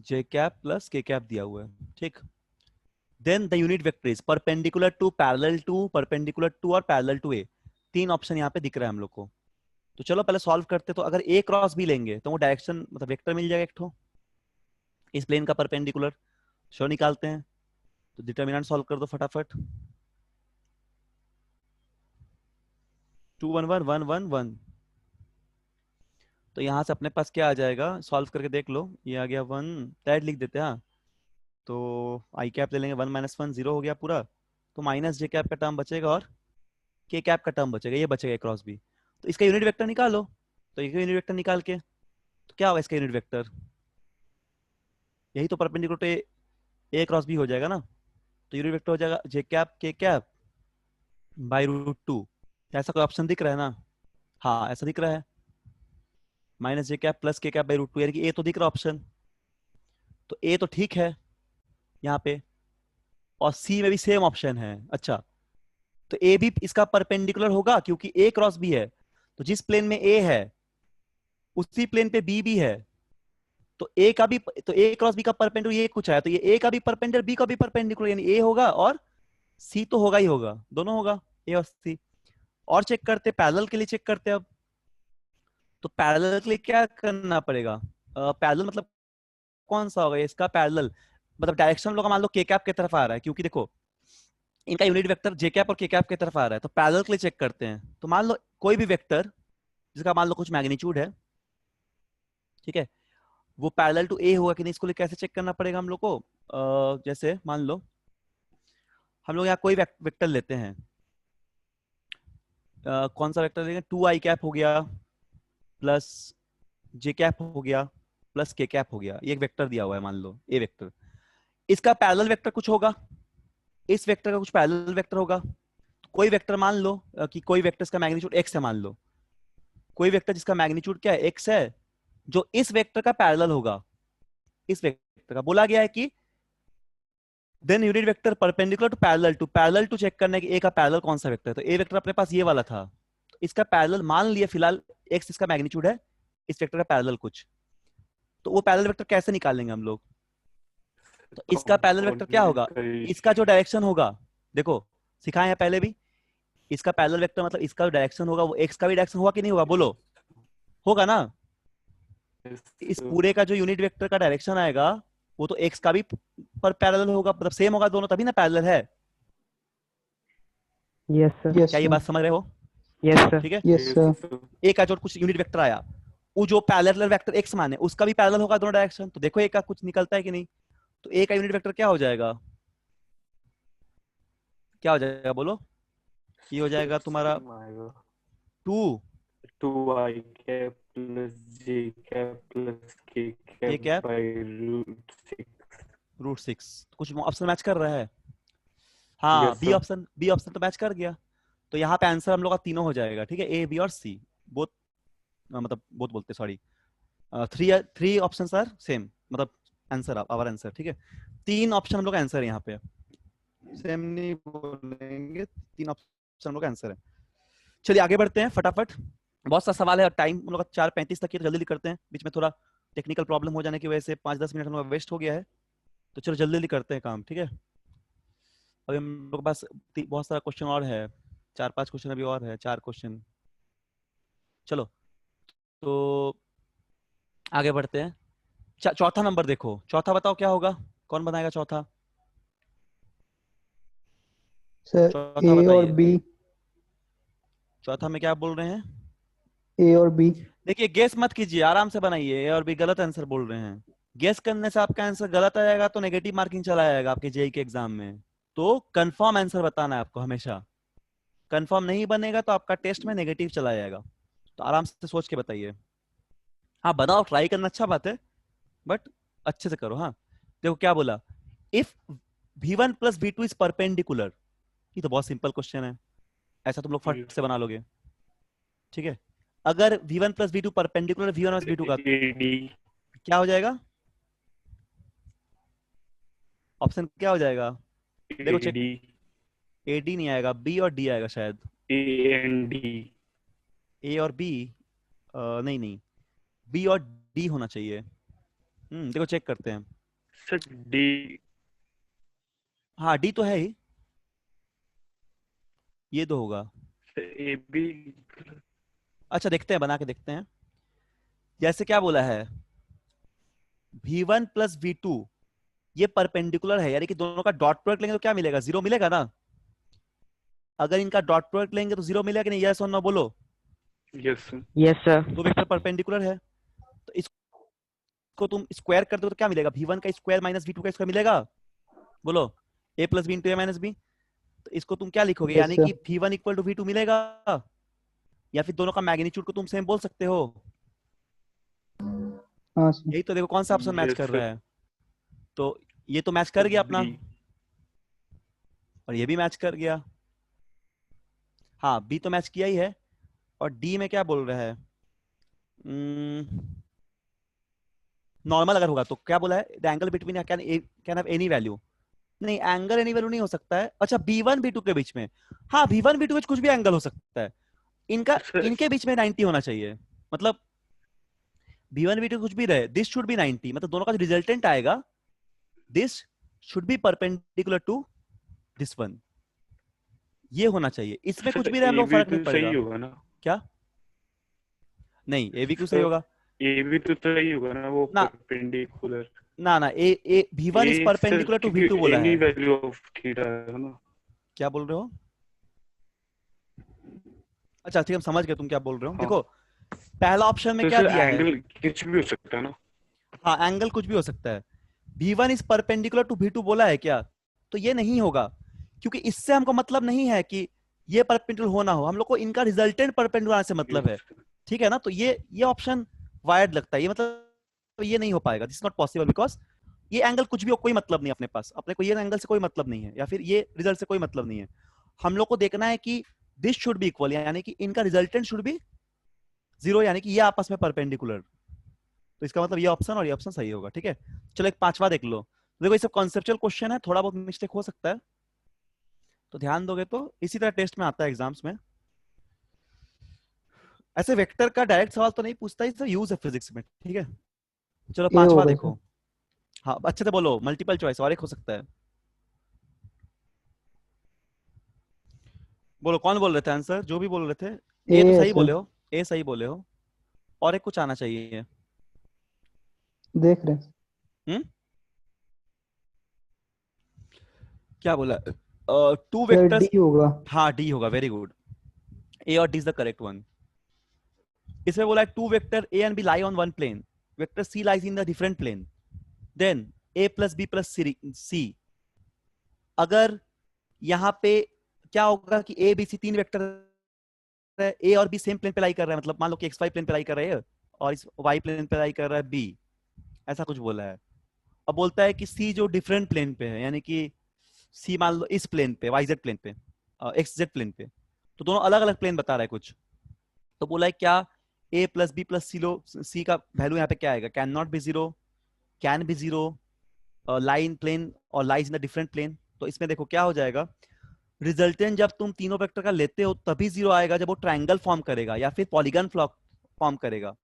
J cap plus K cap दिया हुआ है, ठीक। Then the unit vector is perpendicular to, parallel to, perpendicular to और पैरेलल टू ए, 3 ऑप्शन यहाँ पे दिख रहा है हम लोग को। तो चलो पहले सॉल्व करते, तो अगर ए क्रॉस बी लेंगे तो वो डायरेक्शन मतलब वेक्टर मिल जाएगा एक ठो इस प्लेन का परपेंडिकुलर, शो निकालते हैं, तो डिटरमिनेंट सॉल्व कर दो फटाफट, 2 1 1 1 1 1, तो यहाँ से अपने पास क्या आ जाएगा, सॉल्व करके देख लो, ये आ गया 1, डायरेक्ट लिख देते हैं, हाँ, तो आई कैप ले लेंगे, 1 - 1 0 हो गया पूरा, तो माइनस जे कैप का टर्म बचेगा और के कैप का टर्म बचेगा, ये बचेगा क्रॉस बी, तो इसका यूनिट वेक्टर निकालो, तो इसका यूनिट वेक्टर निकाल के तो क्या होगा इसका यूनिट वेक्टर, यही तो perpendicular to A cross B हो जाएगा ना, तो यूनिट वेक्टर हो जाएगा J cap K cap by root 2, ऐसा कोई ऑप्शन दिख रहा है ना, हाँ ऐसा दिख रहा है, minus J cap plus K cap by root 2, यानी कि ए तो दिख रहा ऑप्शन, तो ए तो ठीक है यहाँ पे, और सी में भी सेम ऑप्शन है। अच्छा, तो ए भी इसका परपेंडिकुलर होगा क्योंकि ए क्रॉस बी है, तो जिस प्लेन में ए है उसी प्लेन पे बी भी है, तो ए का भी, तो ए क्रॉस बी का परपेंडिकुलर ये कुछ है, तो ये ए का भी परपेंडिकुलर बी का भी परपेंडिकुलर, यानी ए होगा और सी तो होगा ही होगा, दोनों होगा, ए और सी। और चेक करते, पैरेलल के लिए चेक करते अब। तो पैरेलल के लिए क्या करना पड़ेगा? पैरेलल मतलब कौन सा होगा इसका पैरेलल? मतलब डायरेक्शन हम लोग का मान लो के कैप की तरफ आ रहा है, क्योंकि देखो इनका यूनिट वेक्टर जे कैप और के कैप की तरफ आ रहा है, तो पैरेलल के लिए चेक करते हैं। तो मान लो कोई भी वेक्टर जिसका मान लो कुछ मैग्नीट्यूड है, ठीक है, वो पैरेलल टू ए होगा कि नहीं, इसको लिए कैसे चेक करना पड़ेगा हम लोग को? जैसे मान लो हम लोग यहाँ कोई वेक्टर लेते हैं, कौन सा वेक्टर लेंगे? 2i कैप हो गया प्लस जे कैप हो गया प्लस के कैप हो गया, ये एक वेक्टर दिया हुआ है मान लो ए वेक्टर। इसका पैरेलल वेक्टर कुछ होगा, इस वेक्टर का कुछ पैरेलल वेक्टर होगा। कोई वेक्टर मान लो कि कोई वेक्टर का मैग्नीट्यूड x है, मान लो कोई वेक्टर जिसका मैग्नीट्यूड क्या है, x है, जो इस वेक्टर का पैरेलल होगा, इस वेक्टर का बोला गया है कि then unit vector perpendicular to parallel to check करने की ए का पैरेलल कौन सा वेक्टर है। तो ए वेक्टर अपने पास ये वाला था, तो इसका पैरेलल मान लिया फिलहाल x इसका मैग्नीट्यूड है, इस वेक्टर का पैरेलल कुछ, तो वो पैरेलल वेक्टर कैसे निकालेंगे हम लोग? तो इसका पैरेलल वेक्टर क्या होगा? इसका जो डायरेक्शन होगा, देखो सिखाए हैं पहले भी, इसका पैरेलल वेक्टर मतलब इसका जो डायरेक्शन होगा वो x का भी डायरेक्शन होगा कि नहीं होगा? बोलो, होगा ना? इस पूरे का जो यूनिट वेक्टर का डायरेक्शन आएगा वो तो x का भी पर पैरेलल होगा, मतलब सेम होगा दोनों, तभी ना पैरेलल है। Yes sir. यस क्या ये बात समझ रहे हो? Yes sir. ठीक है, यस सर। ए का जो कुछ यूनिट वेक्टर आया, वो जो पैरेलल वेक्टर x माने उसका भी पैरेलल होगा दोनों डायरेक्शन, तो देखो ए का कुछ निकलता है कि नहीं। तो ए का यूनिट वेक्टर क्या हो जाएगा? क्या हो जाएगा बोलो? ये हो जाएगा तुम्हारा 2i cap plus j cap plus k K cap cap by √6। कुछ ऑप्शन मैच कर रहा है? हाँ, Yes, बी sir. ऑप्शन तो मैच कर गया, तो यहाँ पे आंसर हम लोग का तीनों हो जाएगा। ठीक है, ए बी और सी बोथ, मतलब बोथ बोलते sorry, three options are same, मतलब आंसर आवर आंसर। ठीक है, 3 ऑप्शन हम लोग का आंसर है यहाँ पे, सेम नहीं बोलेंगे, 3 ऑप्शन हम लोग का आंसर है। चलिए आगे बढ़ते हैं फटाफट, बहुत सा सवाल है और टाइम हम लोग का 4:35 तक ही, तो जल्दी करते हैं। बीच में थोड़ा टेक्निकल प्रॉब्लम हो जाने की वजह से 5-10 मिनट हम लोग वेस्ट हो गया है, तो चलो जल्दी करते हैं काम। ठीक है, अभी हम लोग के पास बहुत सारा क्वेश्चन और है, 4-5 क्वेश्चन अभी और है, 4 क्वेश्चन। चलो तो आगे बढ़ते हैं। चौथा नंबर देखो, चौथा बताओ क्या होगा, कौन बनाएगा चौथा? सर चौथा ए और बताइए, बी। चौथा में क्या बोल रहे हैं? ए और बी। देखिए गेस मत कीजिए, आराम से बनाइए। ए और बी गलत आंसर बोल रहे हैं, गेस करने से आपका आंसर गलत आ जाएगा तो नेगेटिव मार्किंग चला जाएगा आपके जेई के एग्जाम में। तो कंफर्म आंसर बताना है आपको हमेशा, कंफर्म नहीं बनेगा तो आपका टेस्ट में नेगेटिव चला जाएगा। तो आराम से सोच के बताइए। हाँ बनाओ, ट्राई करना अच्छा बात है, बट अच्छे से करो। हाँ देखो क्या बोला, if v1 plus v2 is perpendicular, ये तो बहुत सिंपल क्वेश्चन है, ऐसा तुम लोग फट से बना लोगे। ठीक है, अगर v1 plus v2 perpendicular v1 plus v2 का, क्या हो जाएगा? ऑप्शन क्या हो जाएगा? देखो चेक, ए डी नहीं आएगा, बी और डी आएगा शायद। ए और बी नहीं नहीं, बी और डी होना चाहिए। देखो चेक करते हैं। सर डी, हाँ डी तो है ही, ये तो होगा। A B. अच्छा देखते हैं, बना के देखते हैं। जैसे क्या बोला है, v1 प्लस v2 ये परपेंडिकुलर है, यानी कि दोनों का डॉट प्रोडक्ट लेंगे तो क्या मिलेगा? 0 मिलेगा ना। अगर इनका डॉट प्रोडक्ट लेंगे तो 0 मिलेगा कि नहीं? यस और नो बोलो। Yes yes sir. दो वेक्टर परपेंडिकुलर है, तो इसको तुम स्क्वायर कर दो तो क्या मिलेगा? v1 का स्क्वायर माइनस v2 का स्क्वायर मिलेगा। बोलो, a plus B into A minus B. तो इसको तुम क्या लिखोगे? Yes, यानी sir. कि v1 इक्वल टू v2 मिलेगा, या फिर दोनों का मैग्नीट्यूड को तुम सेम बोल सकते हो। हाँ सर। यही तो देखो कौन सा ऑप्शन मैच Yes, कर sir. रहा है। तो ये तो मैच कर गया अपना, B. और ये भी मैच कर गया। हाँ बी तो मैच किया ही है। और डी में क्या बोल रहा है? नॉर्मल अगर होगा तो क्या बोला है? The angle between can have any value. नहीं, एंगल एनी वैल्यू नहीं हो सकता है। अच्छा, B1 B2 के बीच में, हाँ B1 B2 के बीच कुछ भी एंगल हो सकता है। इनके बीच में 90 होना चाहिए। मतलब B1 B2 कुछ भी रहे, दिस शुड बी 90, मतलब दोनों का जो रिजल्टेंट आएगा, this should be perpendicular to this one, ये होना चाहिए। इसमें कुछ भी रहे हम ए लोग भी फर्क नहीं तो पड़ेगा। सही होगा ना क्या? नहीं, ए भी क्यों सही सर, होगा? ए भी तो सही होगा ना, वो ना परपेंडिकुलर। ना ना, A V1 is A sir, perpendicular to क्योंकि V2 बोला एनी है। वैल्यू ऑफ थीटा है ना। क्या बोल रहे हो? अच्छा ठीक है, हम समझ गए तुम क्या बोल रहे हो। हाँ, देखो, पहला ऑप्शन में तो क्या सर दिया है? एंगल कुछ भी हो सकता है ना। हाँ, एंगल कुछ भी हो सकता है। V1 is perpendicular to V2 बोला है क्या? तो ये नहीं होगा, क्योंकि इससे हमको मतलब नहीं है कि ये परपेंडिकुलर हो ना हो, हम लोग को इनका रिजल्टेंट परपेंडिकुलर से मतलब है। ठीक है ना? तो ये ऑप्शन वायर्ड लगता है, ये मतलब ये नहीं हो पाएगा, दिस नॉट पॉसिबल, बिकॉज ये एंगल कुछ भी हो, कोई मतलब नहीं अपने पास, अपने को ये एंगल से कोई मतलब नहीं है, या फिर ये रिजल्ट से कोई मतलब नहीं है। हम लोग को देखना है कि दिस शुड बी इक्वल, यानी कि इनका रिजल्टेंट शुड बी 0, यानी कि ये आपस में परपेंडिकुलर। तो इसका मतलब ये ऑप्शन और ये ऑप्शन सही होगा। ठीक है, चलो एक पांचवा देख लो। देखो, ये सब कॉन्सेप्चुअल क्वेश्चन है, थोड़ा बहुत मिस्टेक हो सकता है, तो ध्यान दोगे तो इसी तरह टेस्ट में आता है, एग्जाम्स में। ऐसे वेक्टर का डायरेक्ट सवाल तो नहीं पूछता, इसका यूज है फिजिक्स में। ठीक है, चलो ए पांचवा होगा सर। देखो। हाँ, अच्छे से बोलो, मल्टीपल चॉइस और एक हो सकता है। बोलो, कौन बोल रहे थे आंसर? जो भी बोल रहे थे। ए ए तो है सही सर, बोले हो, ए सही बोले हो, और एक कुछ आना चाहिए। देख रहे हैं। हम्म, क्या बोला? To sir vectors. डी होगा। हाँ, डी होगा, वेरी गुड। ए और D is the correct one. इसमें बोला है two vector A and B lie on one plane, vector C lies in the different plane, then A plus B plus C. अगर यहाँ पे क्या होगा कि ए बी सी तीन वेक्टर है, ए और बी सेम प्लेन पे लाई कर रहा है, मतलब मान लो कि एक्स वाई प्लेन पे लाई कर रहा है और इस वाई प्लेन पे लाई कर रहा है बी, ऐसा कुछ बोला है। अब बोलता है कि सी जो डिफरेंट प्लेन पे है, यानी कि सी मान लो इस प्लेन पे, वाई जेड प्लेन पे, एक्स जेड प्लेन पे, तो दोनों अलग अलग प्लेन बता रहा है कुछ। तो बोला है क्या, A plus B plus C लो, सी का वैल्यू यहाँ पे क्या आएगा? Can not be zero, can be zero, line plane और lies in the different plane. तो इसमें देखो क्या हो जाएगा, रिजल्टेंट जब तुम तीनों वेक्टर का लेते हो तभी जीरो आएगा जब वो ट्रायंगल फॉर्म करेगा या फिर पॉलीगन फॉर्म करेगा।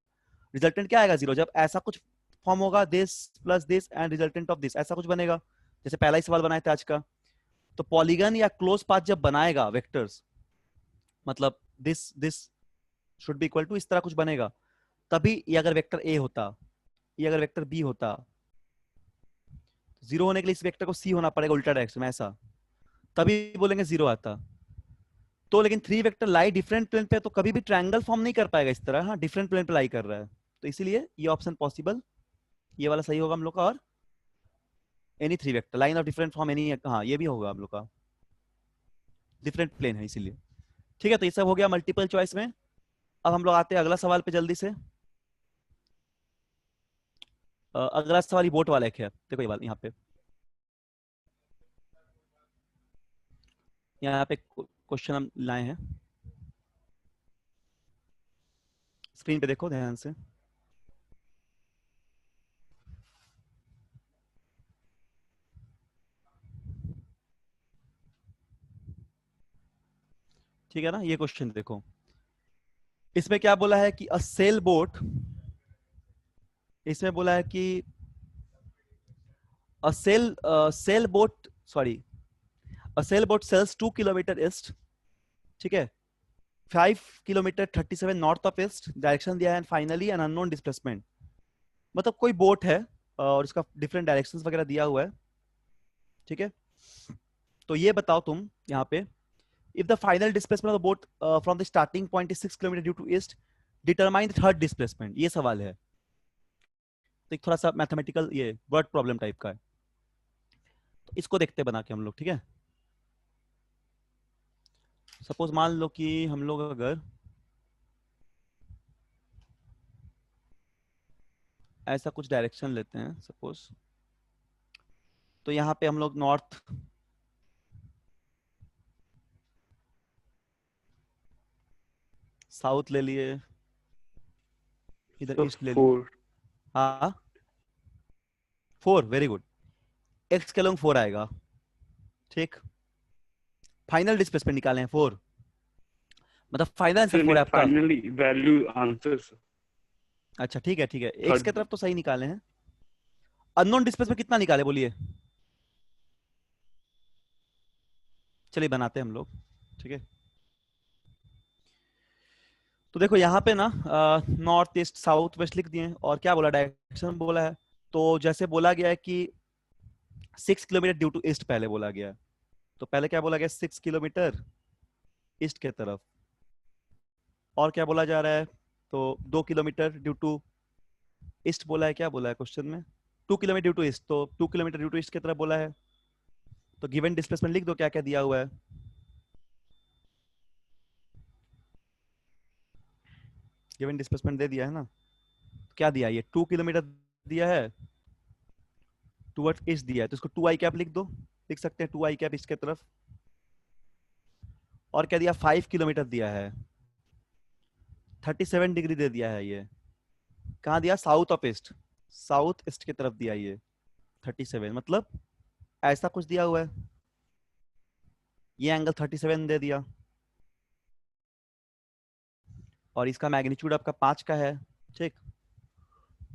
रिजल्टेंट क्या आएगा? जीरो, जब ऐसा कुछ फॉर्म होगा, this plus this and resultant of this, ऐसा कुछ बनेगा, जैसे पहला ही सवाल बनाए थे आज का। तो पॉलीगन या क्लोज पाथ जब बनाएगा वेक्टर्स, मतलब this this should be equal to, इस तरह कुछ बनेगा, तभी ये अगर वेक्टर ए होता, ये अगर वेक्टर बी होता, जीरो होने के लिए इस वेक्टर को सी होना पड़ेगा उल्टा डायरेक्शन में, ऐसा, तभी बोलेंगे जीरो आता। तो लेकिन थ्री वेक्टर लाई डिफरेंट प्लेन पे, तो कभी भी ट्रायंगल फॉर्म नहीं कर पाएगा इस तरह। हाँ, डिफरेंट प्लेन पे लाई कर रहा है, तो इसीलिए ये ऑप्शन पॉसिबल, ये वाला सही होगा हम लोग का। और any three vector line of different form any, हाँ ये भी होगा हम लोग का, डिफरेंट प्लेन है इसीलिए। ठीक है, तो ये सब हो गया मल्टीपल चॉइस में। अब हम लोग आते हैं अगला सवाल पे जल्दी से। अगला सवाल ये बोट वाला एक है, देखो ये वाला यहाँ पे, यहाँ पे क्वेश्चन हम लाए हैं, स्क्रीन पे देखो ध्यान से। ठीक है ना? ये क्वेश्चन देखो, इसमें क्या बोला है कि अ सेल बोट, इसमें बोला है कि a sail boat, sorry, a sail boat sails 2 kilometre east, ठीक है, 5 kilometre 37 north of east, direction दिया है, फाइनली एन अननोन डिस्प्लेसमेंट। मतलब कोई बोट है और उसका डिफरेंट डायरेक्शंस वगैरह दिया हुआ है। ठीक है, तो ये बताओ तुम यहाँ पे, if the final displacement of the boat from the starting point is 6 kilometer due to east, determine the third displacement। ये सवाल है, तो एक थोड़ा सा मैथमेटिकल ये वर्ड प्रॉब्लम टाइप का है, तो इसको देखते बना के हम लोग। ठीक है, सपोज मान लो कि हम लोग अगर ऐसा कुछ डायरेक्शन लेते हैं सपोज, तो यहाँ पे हम लोग नॉर्थ, साउथ ले लिए, इधर तो ईस्ट ले लिए। 4। हाँ, 4, वेरी गुड, एक्स के लॉन्ग 4 आएगा, ठीक, फाइनल डिस्प्लेसमेंट निकाले हैं 4, मतलब फाइनल आंसर 4 है आपका। फाइनली वैल्यू आंसर्स अच्छा ठीक है ठीक है, एक्स थर्ड की तरफ तो सही निकाले हैं। अननोन डिस्प्लेसमेंट कितना निकाले बोलिए, चलिए बनाते हैं हम लोग, ठीक है। तो देखो यहाँ पे ना नॉर्थ ईस्ट साउथ वेस्ट लिख दिए हैं, और क्या बोला, डायरेक्शन बोला है। तो जैसे बोला गया है कि 6 किलोमीटर ड्यू टू ईस्ट पहले बोला गया है, तो पहले क्या बोला गया, 6 किलोमीटर ईस्ट के तरफ। और क्या बोला जा रहा है, तो 2 किलोमीटर ड्यू टू ईस्ट बोला है, क्या बोला है क्वेश्चन में, 2 किलोमीटर ड्यू टू ईस्ट, तो 2 किलोमीटर ड्यू टू ईस्ट की तरफ बोला है। तो गिवन डिस्प्लेसमेंट लिख दो क्या क्या दिया हुआ है। गिवन डिस्प्लेसमेंट दे दिया है ना, तो क्या दिया, ये 2 किलोमीटर दिया है, टुवर्ड्स ईस्ट दिया है, तो इसको 2 आई कैप लिख दो, लिख सकते हैं 2 आई कैप ईस्ट की तरफ। और क्या दिया, 5 किलोमीटर दिया है, 37 डिग्री दे दिया है ये, कहाँ दिया, south of east, south east की तरफ दिया ये 37, मतलब ऐसा कुछ दिया हुआ है, ये एंगल 37 दे दिया, और इसका मैग्नीट्यूड आपका 5 का है, ठीक।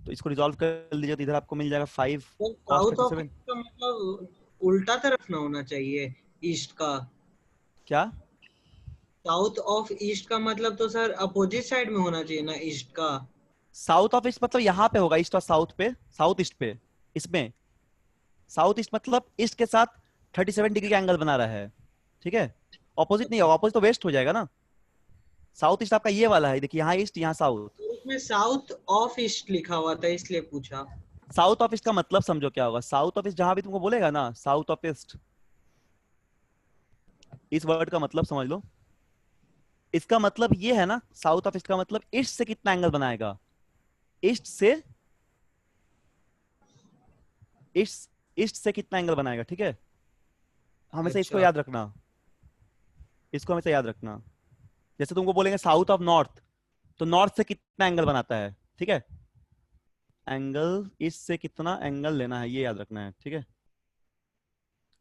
तो इसको रिजॉल्व कर लीजिए, तो इधर आपको मिल जाएगा 5 cos साउथ ऑफ 37। ईस्ट का मतलब उल्टा तरफ ना होना चाहिए ईस्ट का। क्या, साउथ ऑफ ईस्ट का मतलब तो सर अपोजिट साइड में होना चाहिए ना ईस्ट का। साउथ ऑफ ईस्ट मतलब यहाँ पे होगा, ईस्ट और साउथ पे, साउथ ईस्ट पे, इसमें साउथ ईस्ट मतलब ईस्ट के साथ 37 डिग्री का एंगल बना रहा है, ठीक है। ऑपोजिट नहीं होगा, ऑपोजिट तो वेस्ट हो जाएगा ना। साउथ ईस्ट आपका ये वाला है, देखिए यहाँ ईस्ट यहाँ साउथ। तो उसमें साउथ ऑफ ईस्ट लिखा हुआ था इसलिए पूछा। साउथ ऑफ ईस्ट का मतलब समझो क्या होगा, साउथ ऑफ ईस्ट जहां भी तुमको बोलेगा ना, साउथ ऑफ ईस्ट, इस वर्ड का मतलब समझ लो। इसका मतलब ये है ना, साउथ ऑफ ईस्ट का मतलब ईस्ट से कितना एंगल बनाएगा, ईस्ट से, ईस्ट से कितना एंगल बनाएगा, ठीक है। हमेशा इसको अच्छा। याद रखना, इसको हमेशा याद रखना। जैसे तुमको बोलेंगे साउथ ऑफ नॉर्थ, तो नॉर्थ से कितना एंगल बनाता है, ठीक है। एंगल ईस्ट से कितना एंगल लेना है, ये याद रखना है, ठीक है।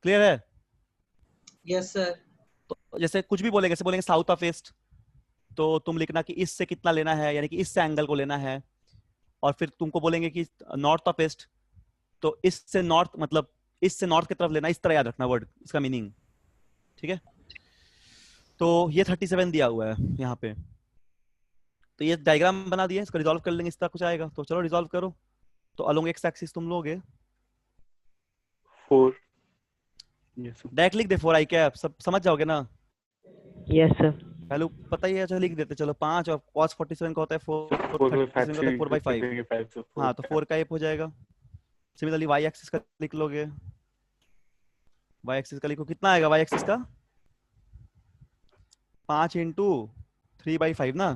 क्लियर है। Yes sir. तो जैसे कुछ भी बोलेंगे, जैसे बोलेंगे साउथ ऑफ ईस्ट, तो तुम लिखना कि ईस्ट से कितना लेना है, यानी कि ईस्ट से एंगल को लेना है। और फिर तुमको बोलेंगे कि नॉर्थ ऑफ ईस्ट, तो ईस्ट से नॉर्थ मतलब ईस्ट से नॉर्थ की तरफ लेना, इस तरह याद रखना वर्ड, इसका मीनिंग, ठीक है। तो ये 37 दिया हुआ है यहाँ पे, तो ये डायग्राम बना दिया, इसको रिजॉल्व कर लेंगे, इस तरह कुछ आएगा। तो चलो रिजॉल्व करो। तो अलोंग एक्स एक्सिस तुम लोगे, 4 यस डायरेक्ट लिख दे 4 आई कैप, सब समझ जाओगे ना। Yes sir. पहले पता ही है, चलो लिख देते, चलो 5, और cos 47 का होता है 4, 37 का होता है 4/5। हाँ, तो 4 का एप हो जाएगा। सिमिलरली वाई एक्सिस का लिख लोगे, वाई एक्सिस का लिखो, कितना आएगा वाई एक्सिस का, 5 इंटू 3/5 ना,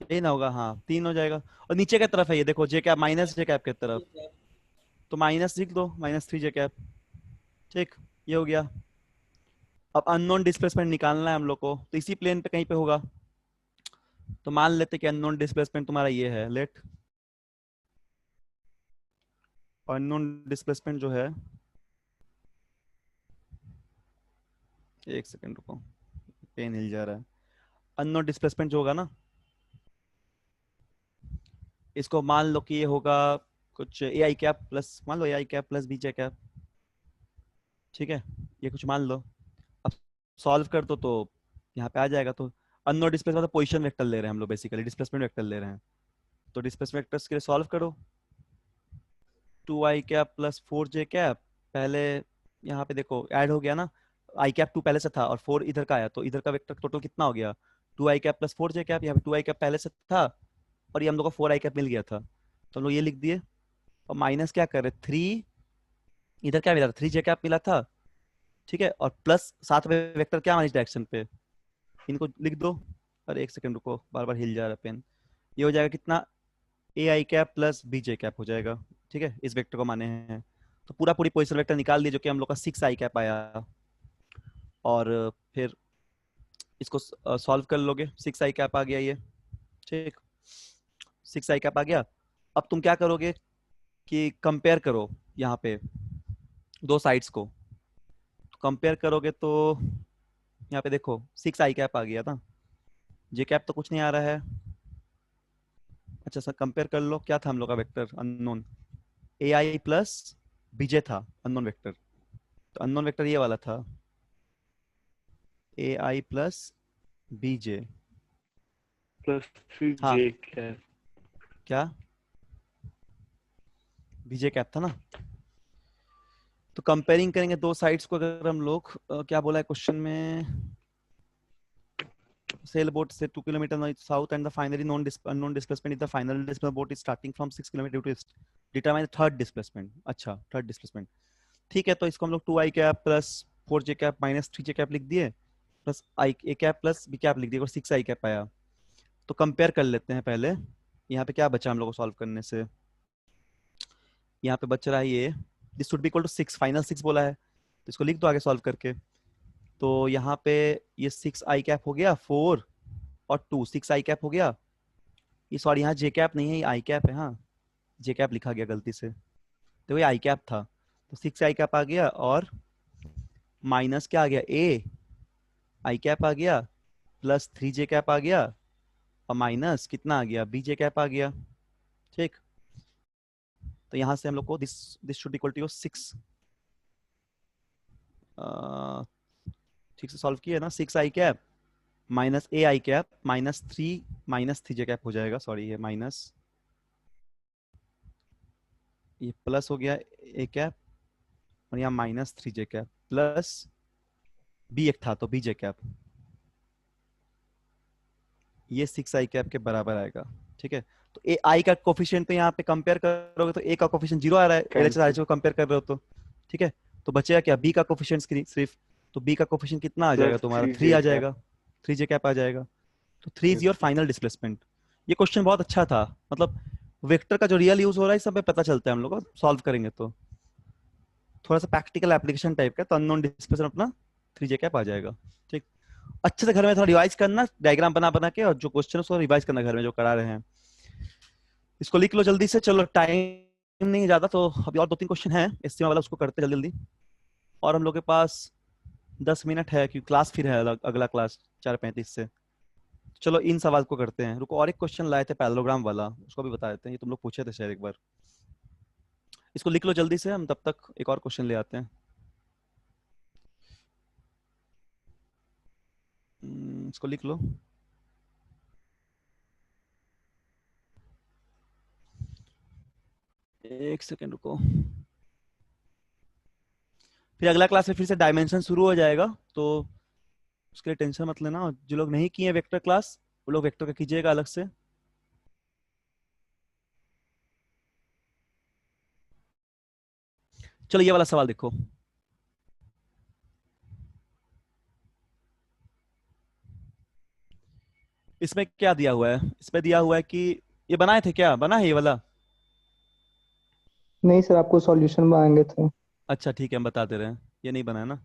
यही ना होगा, हाँ 3 हो जाएगा। और नीचे की तरफ है ये देखो, जे कैप माइनस जे कैप की तरफ, तो माइनस लिख दो, -3 जे कैप, ठीक, ये हो गया। अब अननोन डिस्प्लेसमेंट निकालना है हम लोग को, तो इसी प्लेन पे कहीं पे होगा। तो मान लेते कि अननोन डिस्प्लेसमेंट तुम्हारा ये है, लेट अननोन डिस्प्लेसमेंट जो है, एक सेकंड रुको, पेन हिल जा रहा है। अननोन डिस्प्लेसमेंट जो होगा ना, इसको मान लो कि ये होगा कुछ ए आई कैप प्लस, मान लो A I cap plus B J cap, ठीक है, ये कुछ मान लो। अब सॉल्व कर दो तो यहाँ पे आ जाएगा। तो अननोन डिस्प्लेसमेंट मतलब पोजीशन वेक्टर ले रहे हैं हम लोग, बेसिकली डिस्प्लेसमेंट वेक्टर ले रहे हैं। तो डिस्प्लेसमेंट वेक्टर्स के लिए सॉल्व करो, 2 आई कैप प्लस 4 जे कैप, पहले यहाँ पे देखो ऐड हो गया ना, आई कैप 2 पहले से था और 4 इधर का आया, तो इधर का वेक्टर टोटल कितना हो गया, 2 आई कैप प्लस 4 जे कैप। यहाँ पे 2 आई कैप पहले से था और ये हम लोग को 4 आई कैप मिल गया था, तो हम लोग ये लिख दिए। और माइनस क्या कर रहे, 3, इधर क्या मिला था, 3 जे कैप मिला था, ठीक है, और प्लस साथ में वेक्टर क्या हमारी डायरेक्शन पे, इनको लिख दो। अरे एक सेकंड रुको, बार बार हिल जा रहा है पेन। ये हो जाएगा कितना, A I cap plus B J cap हो जाएगा, ठीक है, इस वेक्टर को माने हैं। तो पूरा पूरी पोजीशन वेक्टर निकाल दिए, जो कि हम लोग का 6 आई कैप आया। और फिर इसको सॉल्व कर लोगे, 6 आई कैप आ गया ये, ठीक, 6 आई कैप आ गया। अब तुम क्या करोगे कि कंपेयर करो यहाँ पे दो साइड्स को, कंपेयर करोगे तो यहाँ पे देखो 6 आई कैप आ गया था, जे कैप तो कुछ नहीं आ रहा है। अच्छा सर कंपेयर कर लो, क्या था हम लोग का वेक्टर अननोन, ए आई प्लस बीजे था अननोन वेक्टर, तो अननोन वेक्टर ये वाला था ए आई प्लस बीजे। प्लस 3 हाँ जे कैप। क्या बीजे कैप था ना। तो कंपेयरिंग करेंगे दो साइड्स को, अगर हम लोग क्या बोला है क्वेश्चन में, sail boat say 2 kilometer south and the finally unknown displacement is the final displacement boat is starting from 6 kilometer due to determine the third displacement। अच्छा थर्ड डिस्प्लेसमेंट, ठीक है। तो इसको हम लोग 2 आई कैप प्लस 4 जे कैप माइनस 3 जे cap लिख दिए, plus I A cap plus B cap लिख दिए और 6 आई कैप आया। तो कंपेयर कर लेते हैं पहले, यहाँ पे क्या बचा हम लोग को सॉल्व करने से, यहाँ पे बच रहा है ये this should be equal to 6, final 6 बोला है, तो इसको लिख दो आगे सॉल्व करके। तो यहाँ पे ये 6 आई कैप हो गया, 4 और 2 6 आई कैप हो गया, ये सॉरी यहाँ जे कैप नहीं है, ये आई कैप है, हाँ जे कैप लिखा गया गलती से, तो ये आई कैप था। तो 6 आई कैप आ गया और माइनस क्या आ गया, ए आई कैप आ गया प्लस 3 जे कैप आ गया और माइनस कितना आ गया, बी जे कैप आ गया। ठीक, तो यहाँ से हम लोग को दिस शुड इक्वल टू 6, ठीक से सॉल्व किया ना, 6 आई cap minus A I cap minus 3 J cap हो जाएगा, सॉरी ये माइनस, ये प्लस हो गया ए कैप और यहाँ माइनस 3 जे कैप प्लस बी एक था तो बी जे कैप, ये 6 आई कैप के बराबर आएगा। ठीक है, तो ए आई का कोफिशिएंट तो यहाँ पे कंपेयर करोगे तो ए का कोफिशिएंट 0 आ रहा है, एलएचएस को कंपेयर कर रहे हो तो। ठीक है, तो बचेगा क्या, बी का कोफिशिएंट सिर्फ, तो बी का कोफिशिएंट कितना आ जाएगा तुम्हारा, 3 आ जाएगा, 3 जे कैप आ जाएगा। तो 3 इज योर फाइनल डिस्प्लेसमेंट। ये क्वेश्चन बहुत अच्छा था, मतलब वेक्टर का जो रियल यूज हो रहा है सब में पता चलता है हम लोग को सॉल्व करेंगे तो, थोड़ा सा प्रैक्टिकल एप्लीकेशन टाइप का, तो अननोन डिस्प्लेसमेंट अपना 3 जे कैप आ जाएगा। ठीक, अच्छे से घर में थोड़ा रिवाइज करना, डायग्राम बना बना के, और जो क्वेश्चन है उसको रिवाइज करना घर में जो करा रहे हैं, इसको लिख लो जल्दी से। चलो टाइम नहीं ज्यादा, तो अभी और 2-3 क्वेश्चन है एसटीएम वाला, उसको करते जल्दी जल्दी, और हम लोग के पास 10 मिनट है क्योंकि क्लास फिर है अगला क्लास 4:35 से। चलो इन सवाल को करते हैं, रुको और एक क्वेश्चन लाए थे पैरेललोग्राम वाला, उसको भी बता देते हैं, ये तुम लोग पूछे थे शायद एक बार, इसको लिख लो जल्दी से, हम तब तक एक और क्वेश्चन ले आते हैं। इसको लिख लो, एक सेकेंड रुको, फिर अगला क्लास में फिर से डायमेंशन शुरू हो जाएगा, तो उसके लिए टेंशन मत लेना। जो लोग नहीं किए वेक्टर क्लास वो लोग वेक्टर का कीजिएगा अलग से। चलो ये वाला सवाल देखो, इसमें क्या दिया हुआ है, इसमें दिया हुआ है कि ये बनाए थे, क्या बना है ये वाला? नहीं सर, आपको सॉल्यूशन मांगे थे। अच्छा ठीक है, हम बता दे रहे हैं, ये नहीं बना है ना।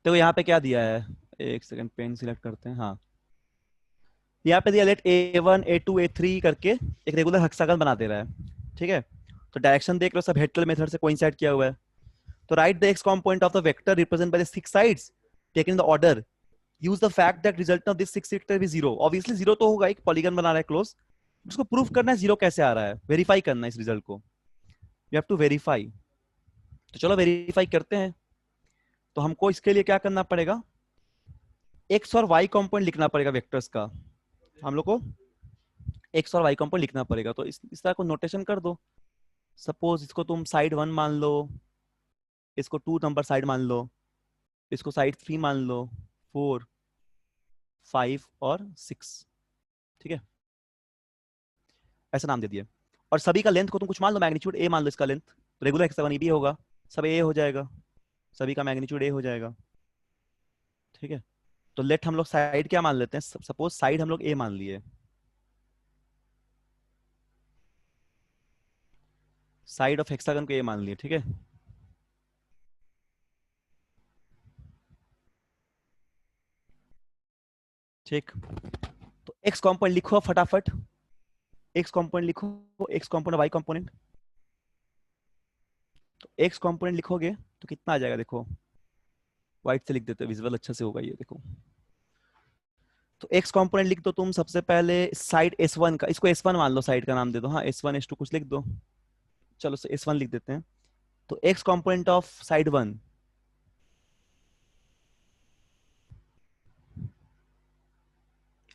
तो यहाँ पे क्या दिया है, एक सेकंड पेन सिलेक्ट करते हैं, हाँ यहाँ पे दिया लेट A1 A2 A3 करके एक रेगुलर हेक्सागन बना दे रहा है। ठीक है, तो डायरेक्शन देख लो सब हेटल मेथड से कोइंसाइड किया हुआ है। तो right the X component of the vector represent by the 6 sides taken in the order, use the fact that result of this 6 vector is 0। Obviously 0 तो होगा, एक पॉलीगन बना रहा है क्लोज, उसको प्रूफ करना है 0 कैसे आ रहा है, वेरीफाई करना है इस रिजल्ट को, यू हैव टू वेरीफाई। तो चलो वेरीफाई करते हैं। तो हमको इसके लिए क्या करना पड़ेगा, एक्स और वाई कंपोनेंट लिखना पड़ेगा वेक्टर्स का, हम लोग को एक्स और वाई कंपोनेंट लिखना पड़ेगा। तो इस तरह को नोटेशन कर दो, सपोज इसको तुम साइड 1 मान लो, इसको 2 नंबर साइड मान लो, इसको साइड 3 मान लो, 4 5 और 6। ठीक है, ऐसा नाम दे दिए, और सभी का लेंथ को तुम कुछ मान लो, मैग्नीट्यूड ए मान लो, इसका लेंथ रेगुलर हेक्सागन भी होगा, सब ए हो जाएगा, सभी का मैग्नीट्यूड ए हो जाएगा। ठीक है, तो लेट हम लोग साइड क्या मान लेते हैं, सपोज साइड हम लोग ए मान लिए, साइड ऑफ हेक्सागन को ए मान लिए। ठीक है, ठीक, तो एक्स कंपोनेंट लिखो फटाफट, एक्स कंपोनेंट लिखो, एक्स कंपोनेंट वाई कंपोनेंट। तो एक्स कंपोनेंट लिखोगे तो कितना आ जाएगा, देखो व्हाइट से लिख देते, विजुअल अच्छा से होगा ये, देखो। तो एक्स कंपोनेंट लिख दो तुम सबसे पहले साइड S1 का, इसको S1 मान लो, साइड का नाम दे दो, हाँ S1 S2 कुछ लिख दो, चलो S1 लिख देते हैं। तो x component of side 1,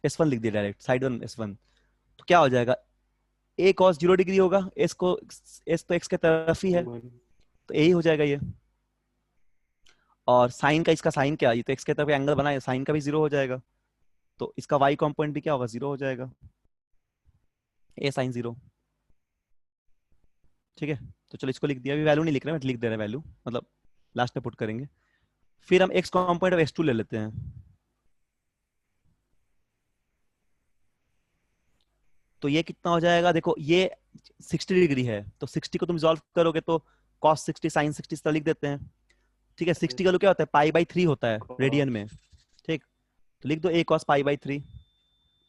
S1 लिख दिया डायरेक्ट, साइड 1 S1। तो क्या हो जाएगा, a cos 0 डिग्री होगा, s तो x के तरफ ही है, तो यही हो जाएगा ये। और साइन का, इसका साइन क्या, ये तो x के तरफ एंगल बना है, साइन का भी 0 हो जाएगा, तो इसका y कंपोनेंट भी क्या होगा, 0 हो जाएगा, a sin 0। ठीक है, तो चलो इसको लिख दिया, अभी वैल्यू नहीं लिख रहे, मैं लिख दे रहे वैल्यू, मतलब लास्ट में पुट करेंगे। फिर हम x कंपोनेंट ऑफ S2 ले लेते हैं। तो ये कितना हो जाएगा, देखो ये 60 डिग्री है, तो 60 को तुम सॉल्व करोगे तो cos 60 sin 60 इस तरह लिख देते हैं। ठीक है, 60 का क्या होता है, π/3 होता है रेडियन में। ठीक, तो लिख दो a cos π/3,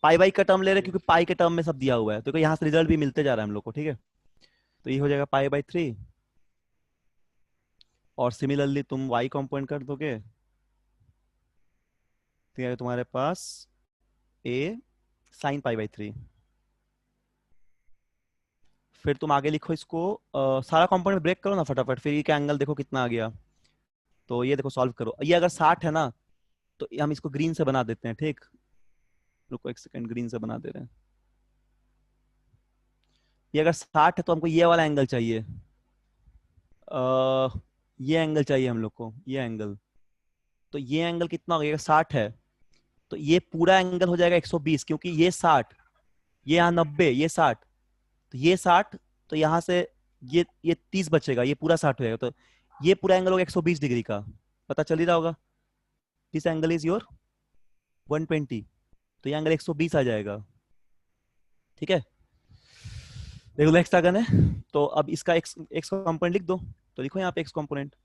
पाई का टर्म ले रहे हैं क्योंकि पाई के टर्म में सब दिया हुआ है, तो यहाँ से रिजल्ट भी मिलते जा रहा है हम लोग को। ठीक है, तो ये हो जाएगा π/3, और सिमिलरली तुम y कंपोनेंट कर दोगे, तो तुम्हारे पास a sin π/3। फिर तुम आगे लिखो इसको, सारा कंपोनेंट ब्रेक करो ना फटाफट, फिर ये का एंगल देखो कितना आ गया। तो ये देखो सॉल्व करो, ये अगर 60 है ना, तो हम इसको ग्रीन से बना देते हैं। ठीक, रुको एक सेकंड, ग्रीन से बना दे रहे हैं। ये अगर 60 है तो हमको ये वाला एंगल चाहिए, ये एंगल चाहिए हम लोग को, ये एंगल। तो ये एंगल कितना हो गया, 60 है तो ये पूरा एंगल हो जाएगा 120, क्योंकि ये 60, ये यहाँ 90, ये 60, तो ये 60, तो यहाँ से ये 30 बचेगा, ये पूरा 60 हो जाएगा, तो ये पूरा एंगल होगा 120 डिग्री का, पता चल ही रहा होगा। दिस एंगल इज योर 120, तो ये एंगल 120 आ जाएगा। ठीक है, रेगुलर हेक्सागन है, तो अब इसका एक्स कंपोनेंट लिख दो, तो लिखो यहाँ पे एक्स कंपोनेंट,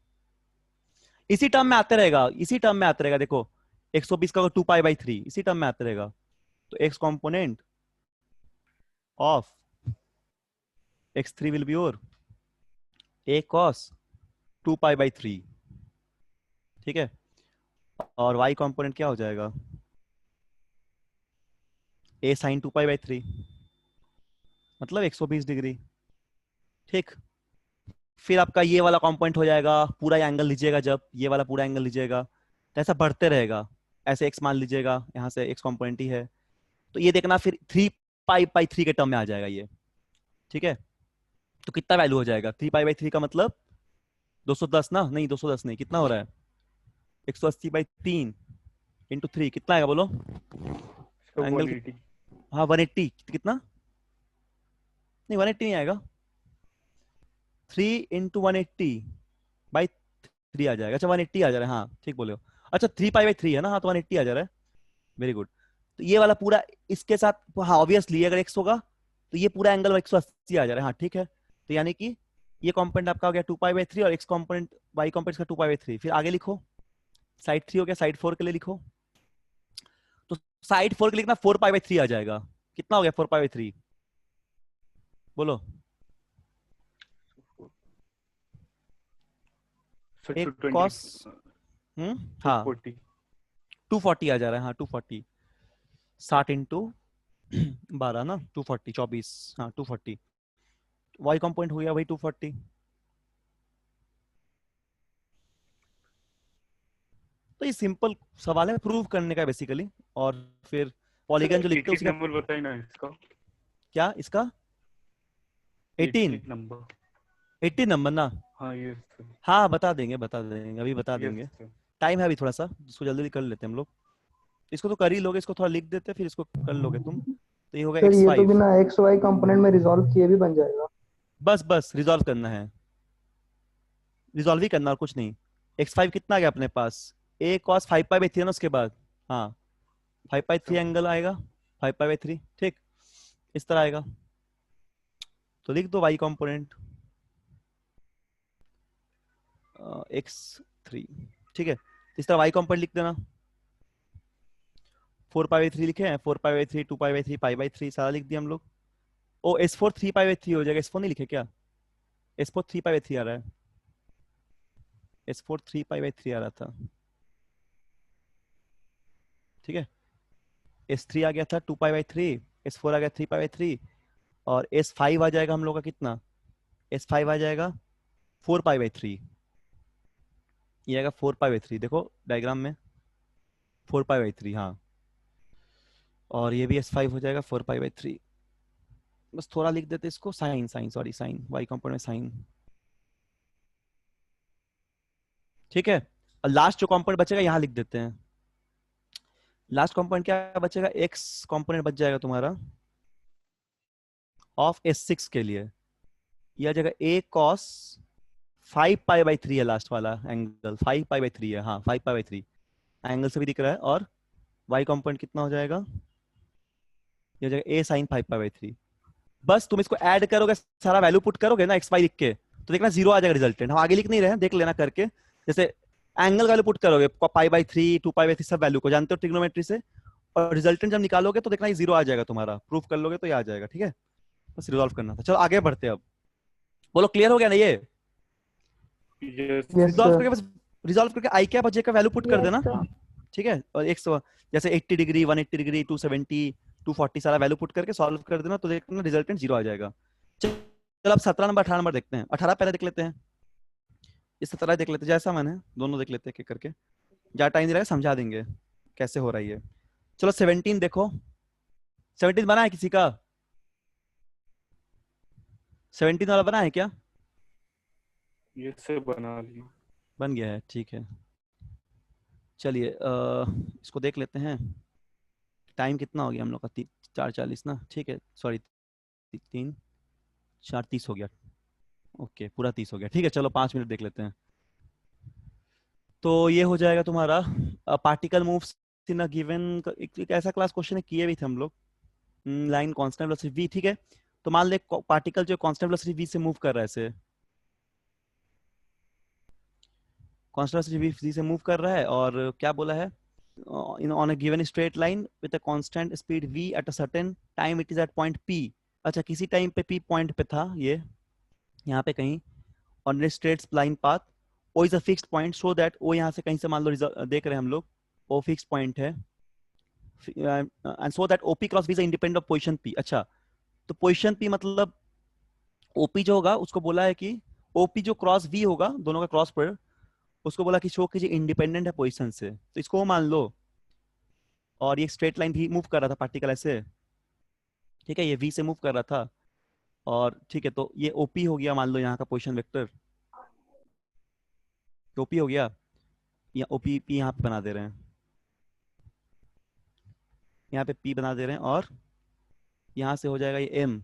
इसी टर्म में आते रहेगा, इसी टर्म में आते रहेगा, देखो 120 का 2π/3 इसी टर्म में आते रहेगा। तो x component of x3 will be your a cos 2π/3। ठीक है, और y कंपोनेंट क्या हो जाएगा, a sin 2π/3, मतलब 120 डिग्री। ठीक, फिर आपका ये वाला कंपोनेंट हो जाएगा, पूरा एंगल लीजिएगा, जब ये वाला पूरा एंगल लीजिएगा तो ऐसा बढ़ते रहेगा, ऐसे x मान लीजिएगा, यहाँ से x कंपोनेंट ही है, तो ये देखना फिर 3π/3 के टर्म में आ जाएगा ये। ठीक है, तो कितना वैल्यू हो जाएगा, 3π/3 का मतलब 210 ना, नहीं 210 नहीं, कितना हो रहा है, 180/3 इंटू 3 कितना आएगा बोलो एंगल, 180। हाँ 180, कितना, नहीं 180 नहीं आएगा, 3 इंटू 180/3 आ जाएगा। अच्छा 180 आ जा रहा है, हाँ ठीक बोले हो, अच्छा 3π/3 है ना, हाँ तो 180 आ जा रहा है, वेरी गुड। तो ये वाला पूरा इसके साथ, हाँ ऑब्वियसली अगर x होगा तो ये पूरा एंगल 180 आ जा रहा है, हाँ ठीक है। तो यानी कि ये कंपोनेंट आपका हो गया 2π/3 और x कंपोनेंट y कंपोनेंट का 2π/3। फिर आगे लिखो, साइड 3 हो गया, साइड 4 के लिए लिखो, तो साइड 4 के लिए लिखना 4π/3 आ जाएगा, कितना हो गया 4π/3 बोलो, एक cos, हाँ 240। 240 आ जा रहा है, हाँ 240, 60 इंटू 12 ना, 240 24, हाँ 240, y कंपोनेंट हो गया वही 240। तो ये सिंपल सवाल है, प्रूव करने का बेसिकली, और फिर पॉलीगन जो लिखते हैं उसका नंबर बताइए ना इसका, क्या, इसका 18 नंबर, 18 नंबर ना, हाँ ये हाँ बता देंगे अभी बता देंगे, yes, टाइम है अभी थोड़ा सा, इसको जल्दी कर लेते हैं हम लोग। इसको तो कर ही लोगे, इसको थोड़ा लिख देते, फिर इसको कर लोगे तुम, तो ये होगा सर ये तो x5। बिना एक्स वाई कंपोनेंट में रिजॉल्व किए भी बन जाएगा। बस रिजॉल्व करना है, रिजॉल्व ही करना और कुछ नहीं। x5 कितना आ गया अपने पास, a cos 5π/3 ना, उसके बाद हाँ 5/3 एंगल आएगा 5π/3, ठीक इस तरह आएगा। तो लिख दो y कंपोनेंट x3, ठीक है, इस तरह y कंपोनेंट लिख देना। 4π/3 लिखे हैं, 4π/3 2π/3 π/3 सारा लिख दिया हम लोग। ओ S4 3π/3 हो जाएगा, S4 नहीं लिखे क्या, S4 3π/3 आ रहा है, S4 3π/3 आ रहा था, ठीक है। S3 आ गया था 2π/3, S4 आ गया 3π/3, और S5 आ जाएगा हम लोग का कितना, S5 आ जाएगा 4π/3, ये आएगा 4π/3, देखो डायग्राम में 4π/3, हाँ। और ये भी S5 हो जाएगा 4π/3। बस थोड़ा लिख देते इसको, साइन y कंपोनेंट में साइन, ठीक है। और लास्ट जो कंपोनेंट बचेगा यहाँ लिख देते हैं। लास्ट कंपोनेंट क्या बचेगा, x कंपोनेंट बच जाएगा तुम्हारा ऑफ S6 के लिए, ये आ जाएगा a cos 5π/3 है लास्ट वाला एंगल, 5π/3 है, हाँ 5π/3 एंगल से भी दिख रहा है। और y कंपोनेंट कितना हो जाएगा, ये हो जाएगा a sin 5π/3। बस तुम इसको ऐड करोगे, सारा वैल्यू पुट करोगे ना x y लिख के, तो देखना 0 आ जाएगा रिजल्टेंट। हम आगे लिख नहीं रहे हैं, देख लेना करके। जैसे एंगल वैल्यू पुट करोगे π/3 2π/3 सब वैल्यू को जानते हो ट्रिग्नोमेट्री से, और रिजल्टेंट जब निकालोगे तो देखना ये 0 आ जाएगा तुम्हारा, प्रूफ कर लोगे तो ये आ जाएगा, ठीक है। बस रिजॉल्व करना था। चलो आगे बढ़ते हैं अब, बोलो क्लियर हो गया ना ये। Yes. Yes, resolve sir. करके बस रिजॉल्व करके आई क्या बचे का वैल्यू पुट कर देना, ठीक है। और एक जैसे 80 डिग्री 180 डिग्री 270 240 सारा वैल्यू पुट करके सॉल्व कर देना, तो देखना रिजल्टेंट 0 आ जाएगा। चलो अब 17 नंबर 18 नंबर देखते हैं। 18 पहले देख लेते हैं, ये 17 देख लेते हैं, जैसा मैंने दोनों देख लेते हैं करके, ज्यादा टाइम नहीं रहेगा, समझा देंगे कैसे हो रहा है ये। चलो 17 देखो, 17 बना है किसी का, 17 वाला बना है क्या, ये से बना लिया। बन गया है, ठीक है। चलिए इसको देख लेते हैं। टाइम कितना हो गया हम लोग का, 4:40 ना, ठीक है, सॉरी 3 4 30 हो गया, ओके पूरा 30 हो गया, ठीक है। चलो 5 मिनट देख लेते हैं। तो ये हो जाएगा तुम्हारा particle moves in a given, एक ऐसा क्लास क्वेश्चन है, किए भी थे हम लोग, लाइन कांस्टेंट वेलोसिटी v, ठीक है। तो मान ले पार्टिकल जो कांस्टेंट वेलोसिटी v से मूव कर रहा है, ऐसे कांस्टेंट वेलोसिटी v से मूव कर रहा है, और क्या बोला है, on a given straight line with a constant speed v at a certain time it is at point p। अच्छा किसी टाइम पे p पॉइंट पे था, ये यहाँ पे कहीं on a straight line path, o is a fixed point so that o यहाँ से कहीं से मान लो देख रहे हैं हम लोग, o fixed point है, and so that op cross v is independent of position p। अच्छा तो position p मतलब op जो होगा उसको बोला है कि op जो क्रॉस v होगा, दोनों का क्रॉस पर, उसको बोला कि शो कीजिए इंडिपेंडेंट है पोजीशन से, तो इसको मान लो। और ये स्ट्रेट लाइन भी मूव कर रहा था पार्टिकल ऐसे, ठीक है, ये v से मूव कर रहा था, और ठीक है, तो ये OP हो गया मान लो यहाँ का पोजीशन वेक्टर, OP हो गया, या OP P यहाँ पे बना दे रहे हैं, यहाँ पे P बना दे रहे हैं, और यहाँ से हो जाएगा ये M,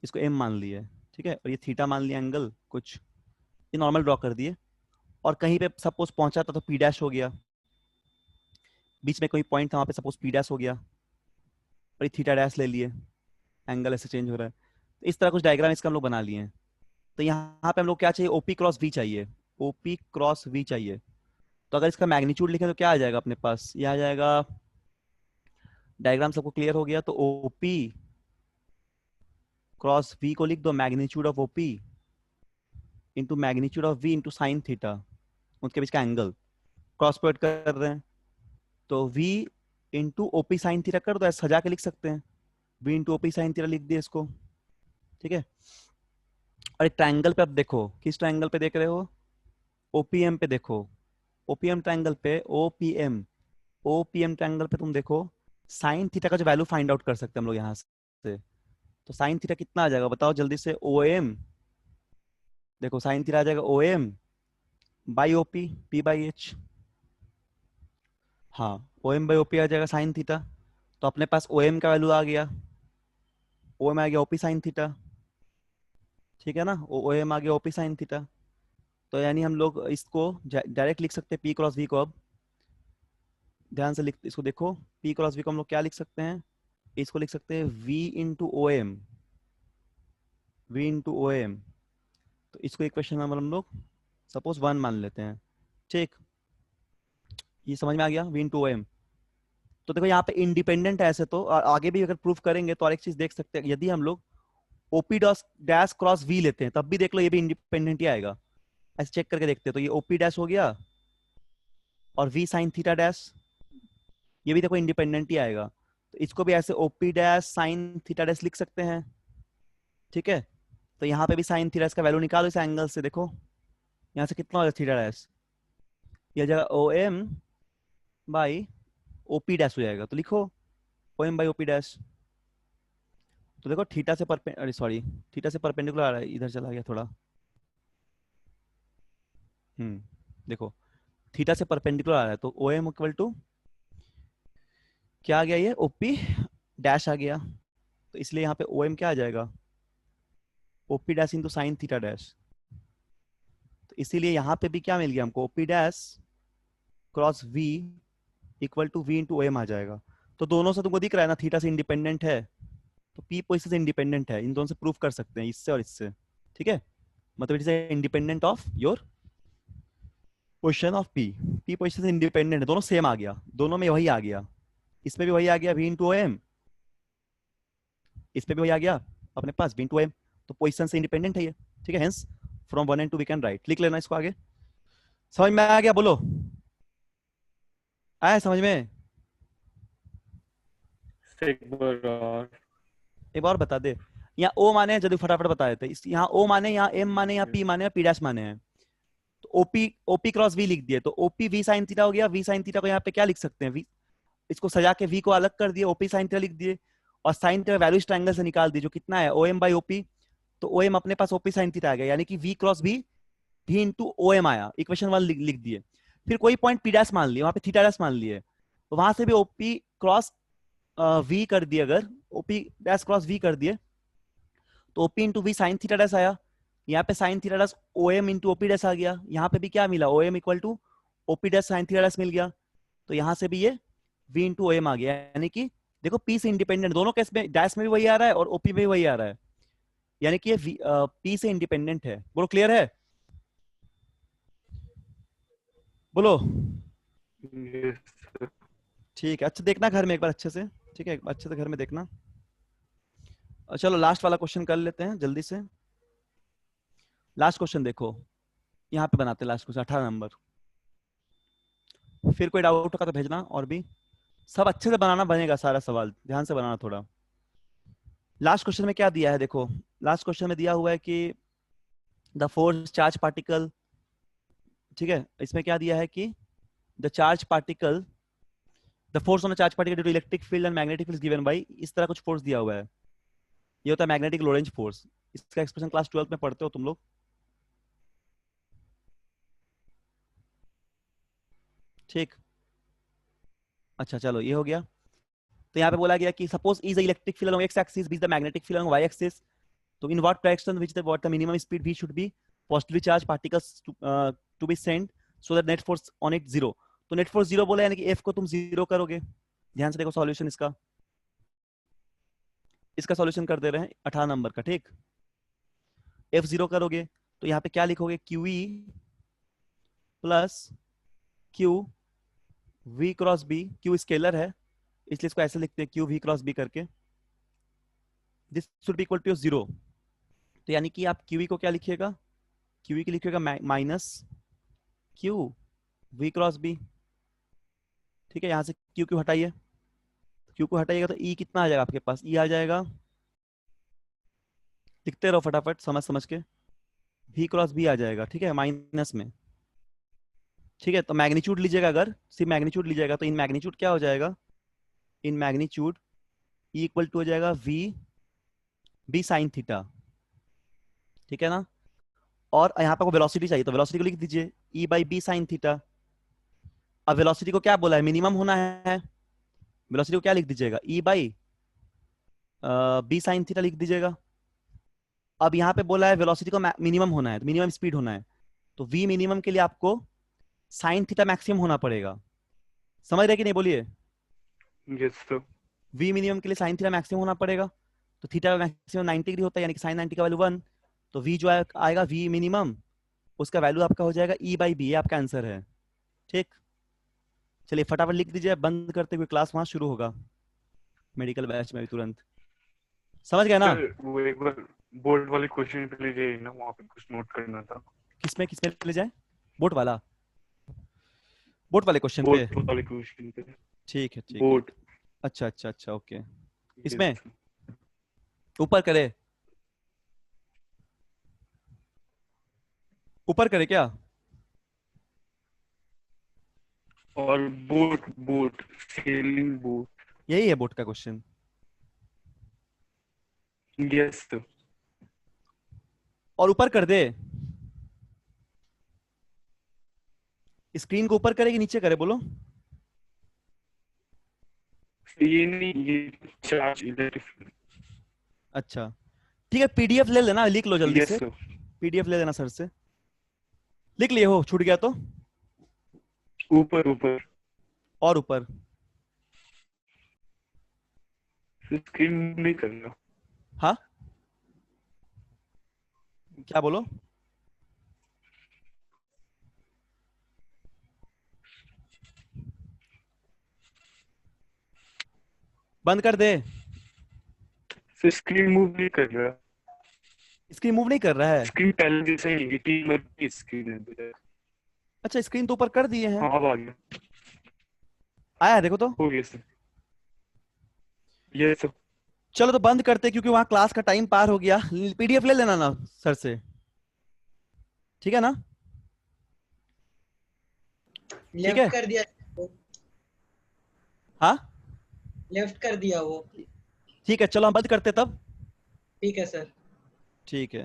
इसको M मान लिए, ठीक है। और ये थीटा मान लिया एंगल कुछ, ये नॉर्मल ड्रॉ कर दिए, और कहीं पे सपोज पहुंचा था तो P डैश हो गया, बीच में कोई पॉइंट था वहां पे सपोज P डैश हो गया, और ये थीटा डैश ले लिए, एंगल ऐसे चेंज हो रहा है। तो इस तरह कुछ डायग्राम इसका हम लोग बना लिए हैं। तो यहाँ पे हम लोग क्या चाहिए, OP क्रॉस V चाहिए, OP क्रॉस V चाहिए। तो अगर इसका मैग्नीट्यूड लिखें तो क्या आ जाएगा अपने पास, ये आ जाएगा, डायग्राम सबको क्लियर हो गया, तो OP क्रॉस V को लिख दो, magnitude of OP into magnitude of V into sine theta, उनके बीच का एंगल क्रॉस प्रोडक्ट कर रहे हैं, तो V into OP sine theta कर दो, ऐसा सजा के लिख सकते हैं, V into OP sine theta लिख दिए इसको, ठीक है। और एक ट्रायंगल पे अब देखो, किस ट्रायंगल पे देख रहे हो, OPM पे देखो, OPM ट्रायंगल पे, OPM ट्रायंगल पे तुम देखो, साइन थीटा का जो वैल्यू फाइंड आउट कर सकते हैं हम लोग यहाँ से। तो साइन थीटा कितना आ जाएगा बताओ जल्दी से, OM, देखो साइन थीटा आ जाएगा OM बाई OP P/H, हाँ OM बाई OP आ जाएगा साइन थीटा। तो अपने पास OM का वैल्यू आ गया, OM आ गया OP साइन थीटा, ठीक है ना, OM आ गया OP साइन थीटा। तो यानी हम लोग इसको डायरेक्ट लिख सकते हैं P क्रॉस V को। अब ध्यान से इसको देखो, P क्रॉस V को हम लोग क्या लिख सकते हैं, इसको लिख सकते हैं V into OM, V into OM। तो इसको इक्वेशन नंबर हम लोग सपोज 1 मान लेते हैं, ठीक, ये समझ में आ गया, V इंटू OM। तो देखो यहाँ पे इंडिपेंडेंट है ऐसे, तो आगे भी अगर प्रूफ करेंगे तो और एक चीज देख सकते हैं, यदि हम लोग ओपी डैश क्रॉस वी लेते हैं तब भी देख लो ये भी इंडिपेंडेंट ही आएगा। ऐसे चेक करके देखते हैं तो ये ओपी डैश हो गया और वी साइन थीटा डैश ये भी देखो इंडिपेंडेंट ही आएगा। तो इसको भी ऐसे OP dash sine theta dash लिख सकते हैं। ठीक है, तो यहाँ पे भी साइन थीटा डैश का वैल्यू निकालो इस एंगल से। देखो यहाँ से कितना हो जाएगा थीटा डैश, यह जगह O M by OP dash हो जाएगा। तो लिखो O M by OP dash. तो देखो थीटा से थीटा से परपेंडिकुलर आ रहा है, इधर चला गया थोड़ा। देखो थीटा से परपेंडिकुलर आ रहा है तो ओ एम इक्वल टू क्या आ गया, ये ओपी डैश आ गया। तो इसलिए यहाँ पे ओ एम क्या आ जाएगा, OP dash into sine theta dash. तो इसीलिए यहाँ पे भी क्या मिल गया हमको, OP dash cross V equal to V into O M आ जाएगा। तो दोनों से तुमको दिख रहा है ना थीटा से इंडिपेंडेंट है, तो पी पोजीशन से इंडिपेंडेंट है। इन दोनों से प्रूफ कर सकते हैं, इससे और इससे। ठीक है, मतलब it is independent of your position of P. P position से इंडिपेंडेंट है, दोनों सेम आ गया, दोनों में वही आ गया, इसमें भी वही आ गया वी इंटू ओ एम, इसमें भी वही आ गया अपने पास वी इंटू ओ एम। तो पोजीशन से इंडिपेंडेंट है ये। ठीक है, hence from 1 and 2 we can write. लिख लेना इसको आगे। समझ में आ गया, बोलो आया समझ में? एक बार बता दे, यहाँ ओ माने जल्दी फटाफट बता देते। यहाँ ओ माने, यहाँ एम माने, यहाँ पी माने, पी डैश माने हैं। तो ओपी क्रॉस वी लिख दिए, तो ओपी वी साइन थीटा हो गया। वी साइन थीटा को यहाँ पे क्या लिख सकते हैं, वी इसको सजा के वी को अलग कर दिए, ओपी साइन थीटा लिख दिए और साइन थीटा वैल्यू ट्रायंगल से निकाल दिए जो कितना है ओ एम बाई ओपी। तो ओ एम अपने पास ओपी साइन थीटा आ गया, यानी कि V cross V into O M आया। इक्वेशन 1 लिख दिए। फिर कोई पॉइंट पी डैश मान लिए, वहां पे थीटा डैश मान लिए, तो वहां से भी ओपी क्रॉस वी कर दिए। अगर ओपी डैश क्रॉस वी कर दिए तो OP into V sine theta dash आया। यहाँ पे sine theta dash O M into OP dash आ गया। यहाँ पे भी क्या मिला, O M equal to OP dash sine theta dash मिल गया। तो यहाँ से भी ये वी इंटू ओ एम आ गया, यानी कि देखो पी से इंडिपेंडेंट, दोनों केस में डैश में भी वही आ रहा है और ओपी में भी वही आ रहा है, यानी कि ये पी से इंडिपेंडेंट है। बोलो क्लियर है? बोलो ठीक है। अच्छा देखना घर में एक बार अच्छे से, ठीक है, अच्छे से घर में देखना। चलो लास्ट वाला क्वेश्चन कर लेते हैं जल्दी से। लास्ट क्वेश्चन देखो, यहाँ पे बनाते हैं लास्ट क्वेश्चन 18 नंबर। फिर कोई डाउट होगा तो भेजना, और भी सब अच्छे से बनाना बनेगा, सारा सवाल ध्यान से बनाना थोड़ा। लास्ट क्वेश्चन में क्या दिया है देखो, लास्ट क्वेश्चन में दिया हुआ है कि द फोर्स चार्ज पार्टिकल, ठीक है, इसमें क्या दिया है कि the charge particle, the force on the charge particle due to electric field and magnetic field given by, इस तरह कुछ फोर्स दिया हुआ है। ये होता है मैग्नेटिक लोरेंज फोर्स। इसका एक्सप्रेशन क्लास 12 में पढ़ते हो तुम लोग। ठीक, अच्छा चलो ये हो गया। तो यहाँ पे बोला गया कि suppose is the electric field along x axis be the magnetic field along y axis, तो in what direction which the minimum speed v should be positively charged particles to be sent so that net force on it 0। तो net force 0 बोला, यानी कि f को तुम 0 करोगे। ध्यान से देखो सॉल्यूशन इसका सॉल्यूशन कर दे रहे हैं 18 नंबर का। ठीक, f 0 करोगे तो यहाँ पे क्या लिखोगे, QE plus Q V cross B, Q scalar है इसलिए इसको ऐसे लिखते हैं Q V क्रॉस B करके, this should be equal to 0। तो यानी कि आप QE को क्या लिखिएगा, QE की लिखिएगा minus Q V cross B। ठीक है, यहां से Q हटाइए, Q को हटाइएगा तो E कितना आ जाएगा आपके पास, E आ जाएगा, लिखते रहो फटाफट समझ के, V क्रॉस B आ जाएगा। ठीक है, माइनस में। ठीक है, तो मैग्नीट्यूड लीजिएगा, अगर सिर्फ मैग्नीट्यूड लीजिएगा तो इन मैग्नीट्यूड क्या हो जाएगा, in magnitude E equal to हो जाएगा V B साइन थीटा। ठीक है ना, और यहाँ पे वेलोसिटी चाहिए तो वेलोसिटी को लिख दीजिए E by B sine theta. अब वेलोसिटी को क्या बोला है, मिनिमम होना है, वेलोसिटी को क्या लिख दीजिएगा, E by B sine theta लिख दीजिएगा। अब यहाँ पे बोला है वेलोसिटी को मिनिमम होना है, तो मिनिमम स्पीड होना है, तो V मिनिमम के लिए आपको साइन थीटा मैक्सिमम होना पड़ेगा। समझ रहे कि नहीं, बोलिए। Yes sir. V मिनिमम के लिए साइन थीटा मैक्सिमम होना पड़ेगा, तो थीटा मैक्सिमम 90 डिग्री होता है, यानी कि साइन 90 का वैल्यू 1, तो V जो आएगा V मिनिमम, उसका वैल्यू आपका हो जाएगा E बाई B, ये आपका आंसर है। ठीक, चलिए फटाफट लिख दीजिए, बंद करते हुए क्लास वहां शुरू होगा मेडिकल बैच में भी तुरंत। समझ गए ना? वो एक बार बोर्ड वाले क्वेश्चन पे ले जाइए ना, वहाँ पे कुछ नोट करना था। किसमें ले जाए? बोट वाला, बोट वाले क्वेश्चन पे? बोर्ड वाले क्वेश्चन पे। ठीक है, ठीक है। बोर्ड। अच्छा अच्छा अच्छा, ओके। इसमें ऊपर करे, ऊपर करे क्या? और बोट, बोट सेलिंग बोट। यही है बोट का क्वेश्चन। Yes sir. और ऊपर कर दे, स्क्रीन को ऊपर करे कि नीचे करे, बोलो। ये नहीं, ये चार्ज इलेक्ट्रिक। अच्छा ठीक है, पीडीएफ ले लेना, लिख लो जल्दी यस से। सर। पीडीएफ ले लेना सर से। लिख लिए हो? छूट गया तो ऊपर ऊपर। और ऊपर। स्क्रीन नहीं करना। हाँ क्या बोलो? बंद कर दे। स्क्रीन मूव नहीं कर रहा। स्क्रीन मूव नहीं कर रहा है? स्क्रीन पहले जैसे ही टीम की स्क्रीन है। अच्छा स्क्रीन तो ऊपर कर दिए हैं। हाँ अब आ गया। आया है, देखो तो। हो गया सर। ये सर। चलो तो बंद करते, क्योंकि वहां क्लास का टाइम पार हो गया। पीडीएफ ले लेना ना सर से, ठीक है ना? ठीक है। लेफ्ट कर दिया, हाँ लेफ्ट कर दिया वो। ठीक है, चलो हम बंद करते तब। ठीक है सर। ठीक है।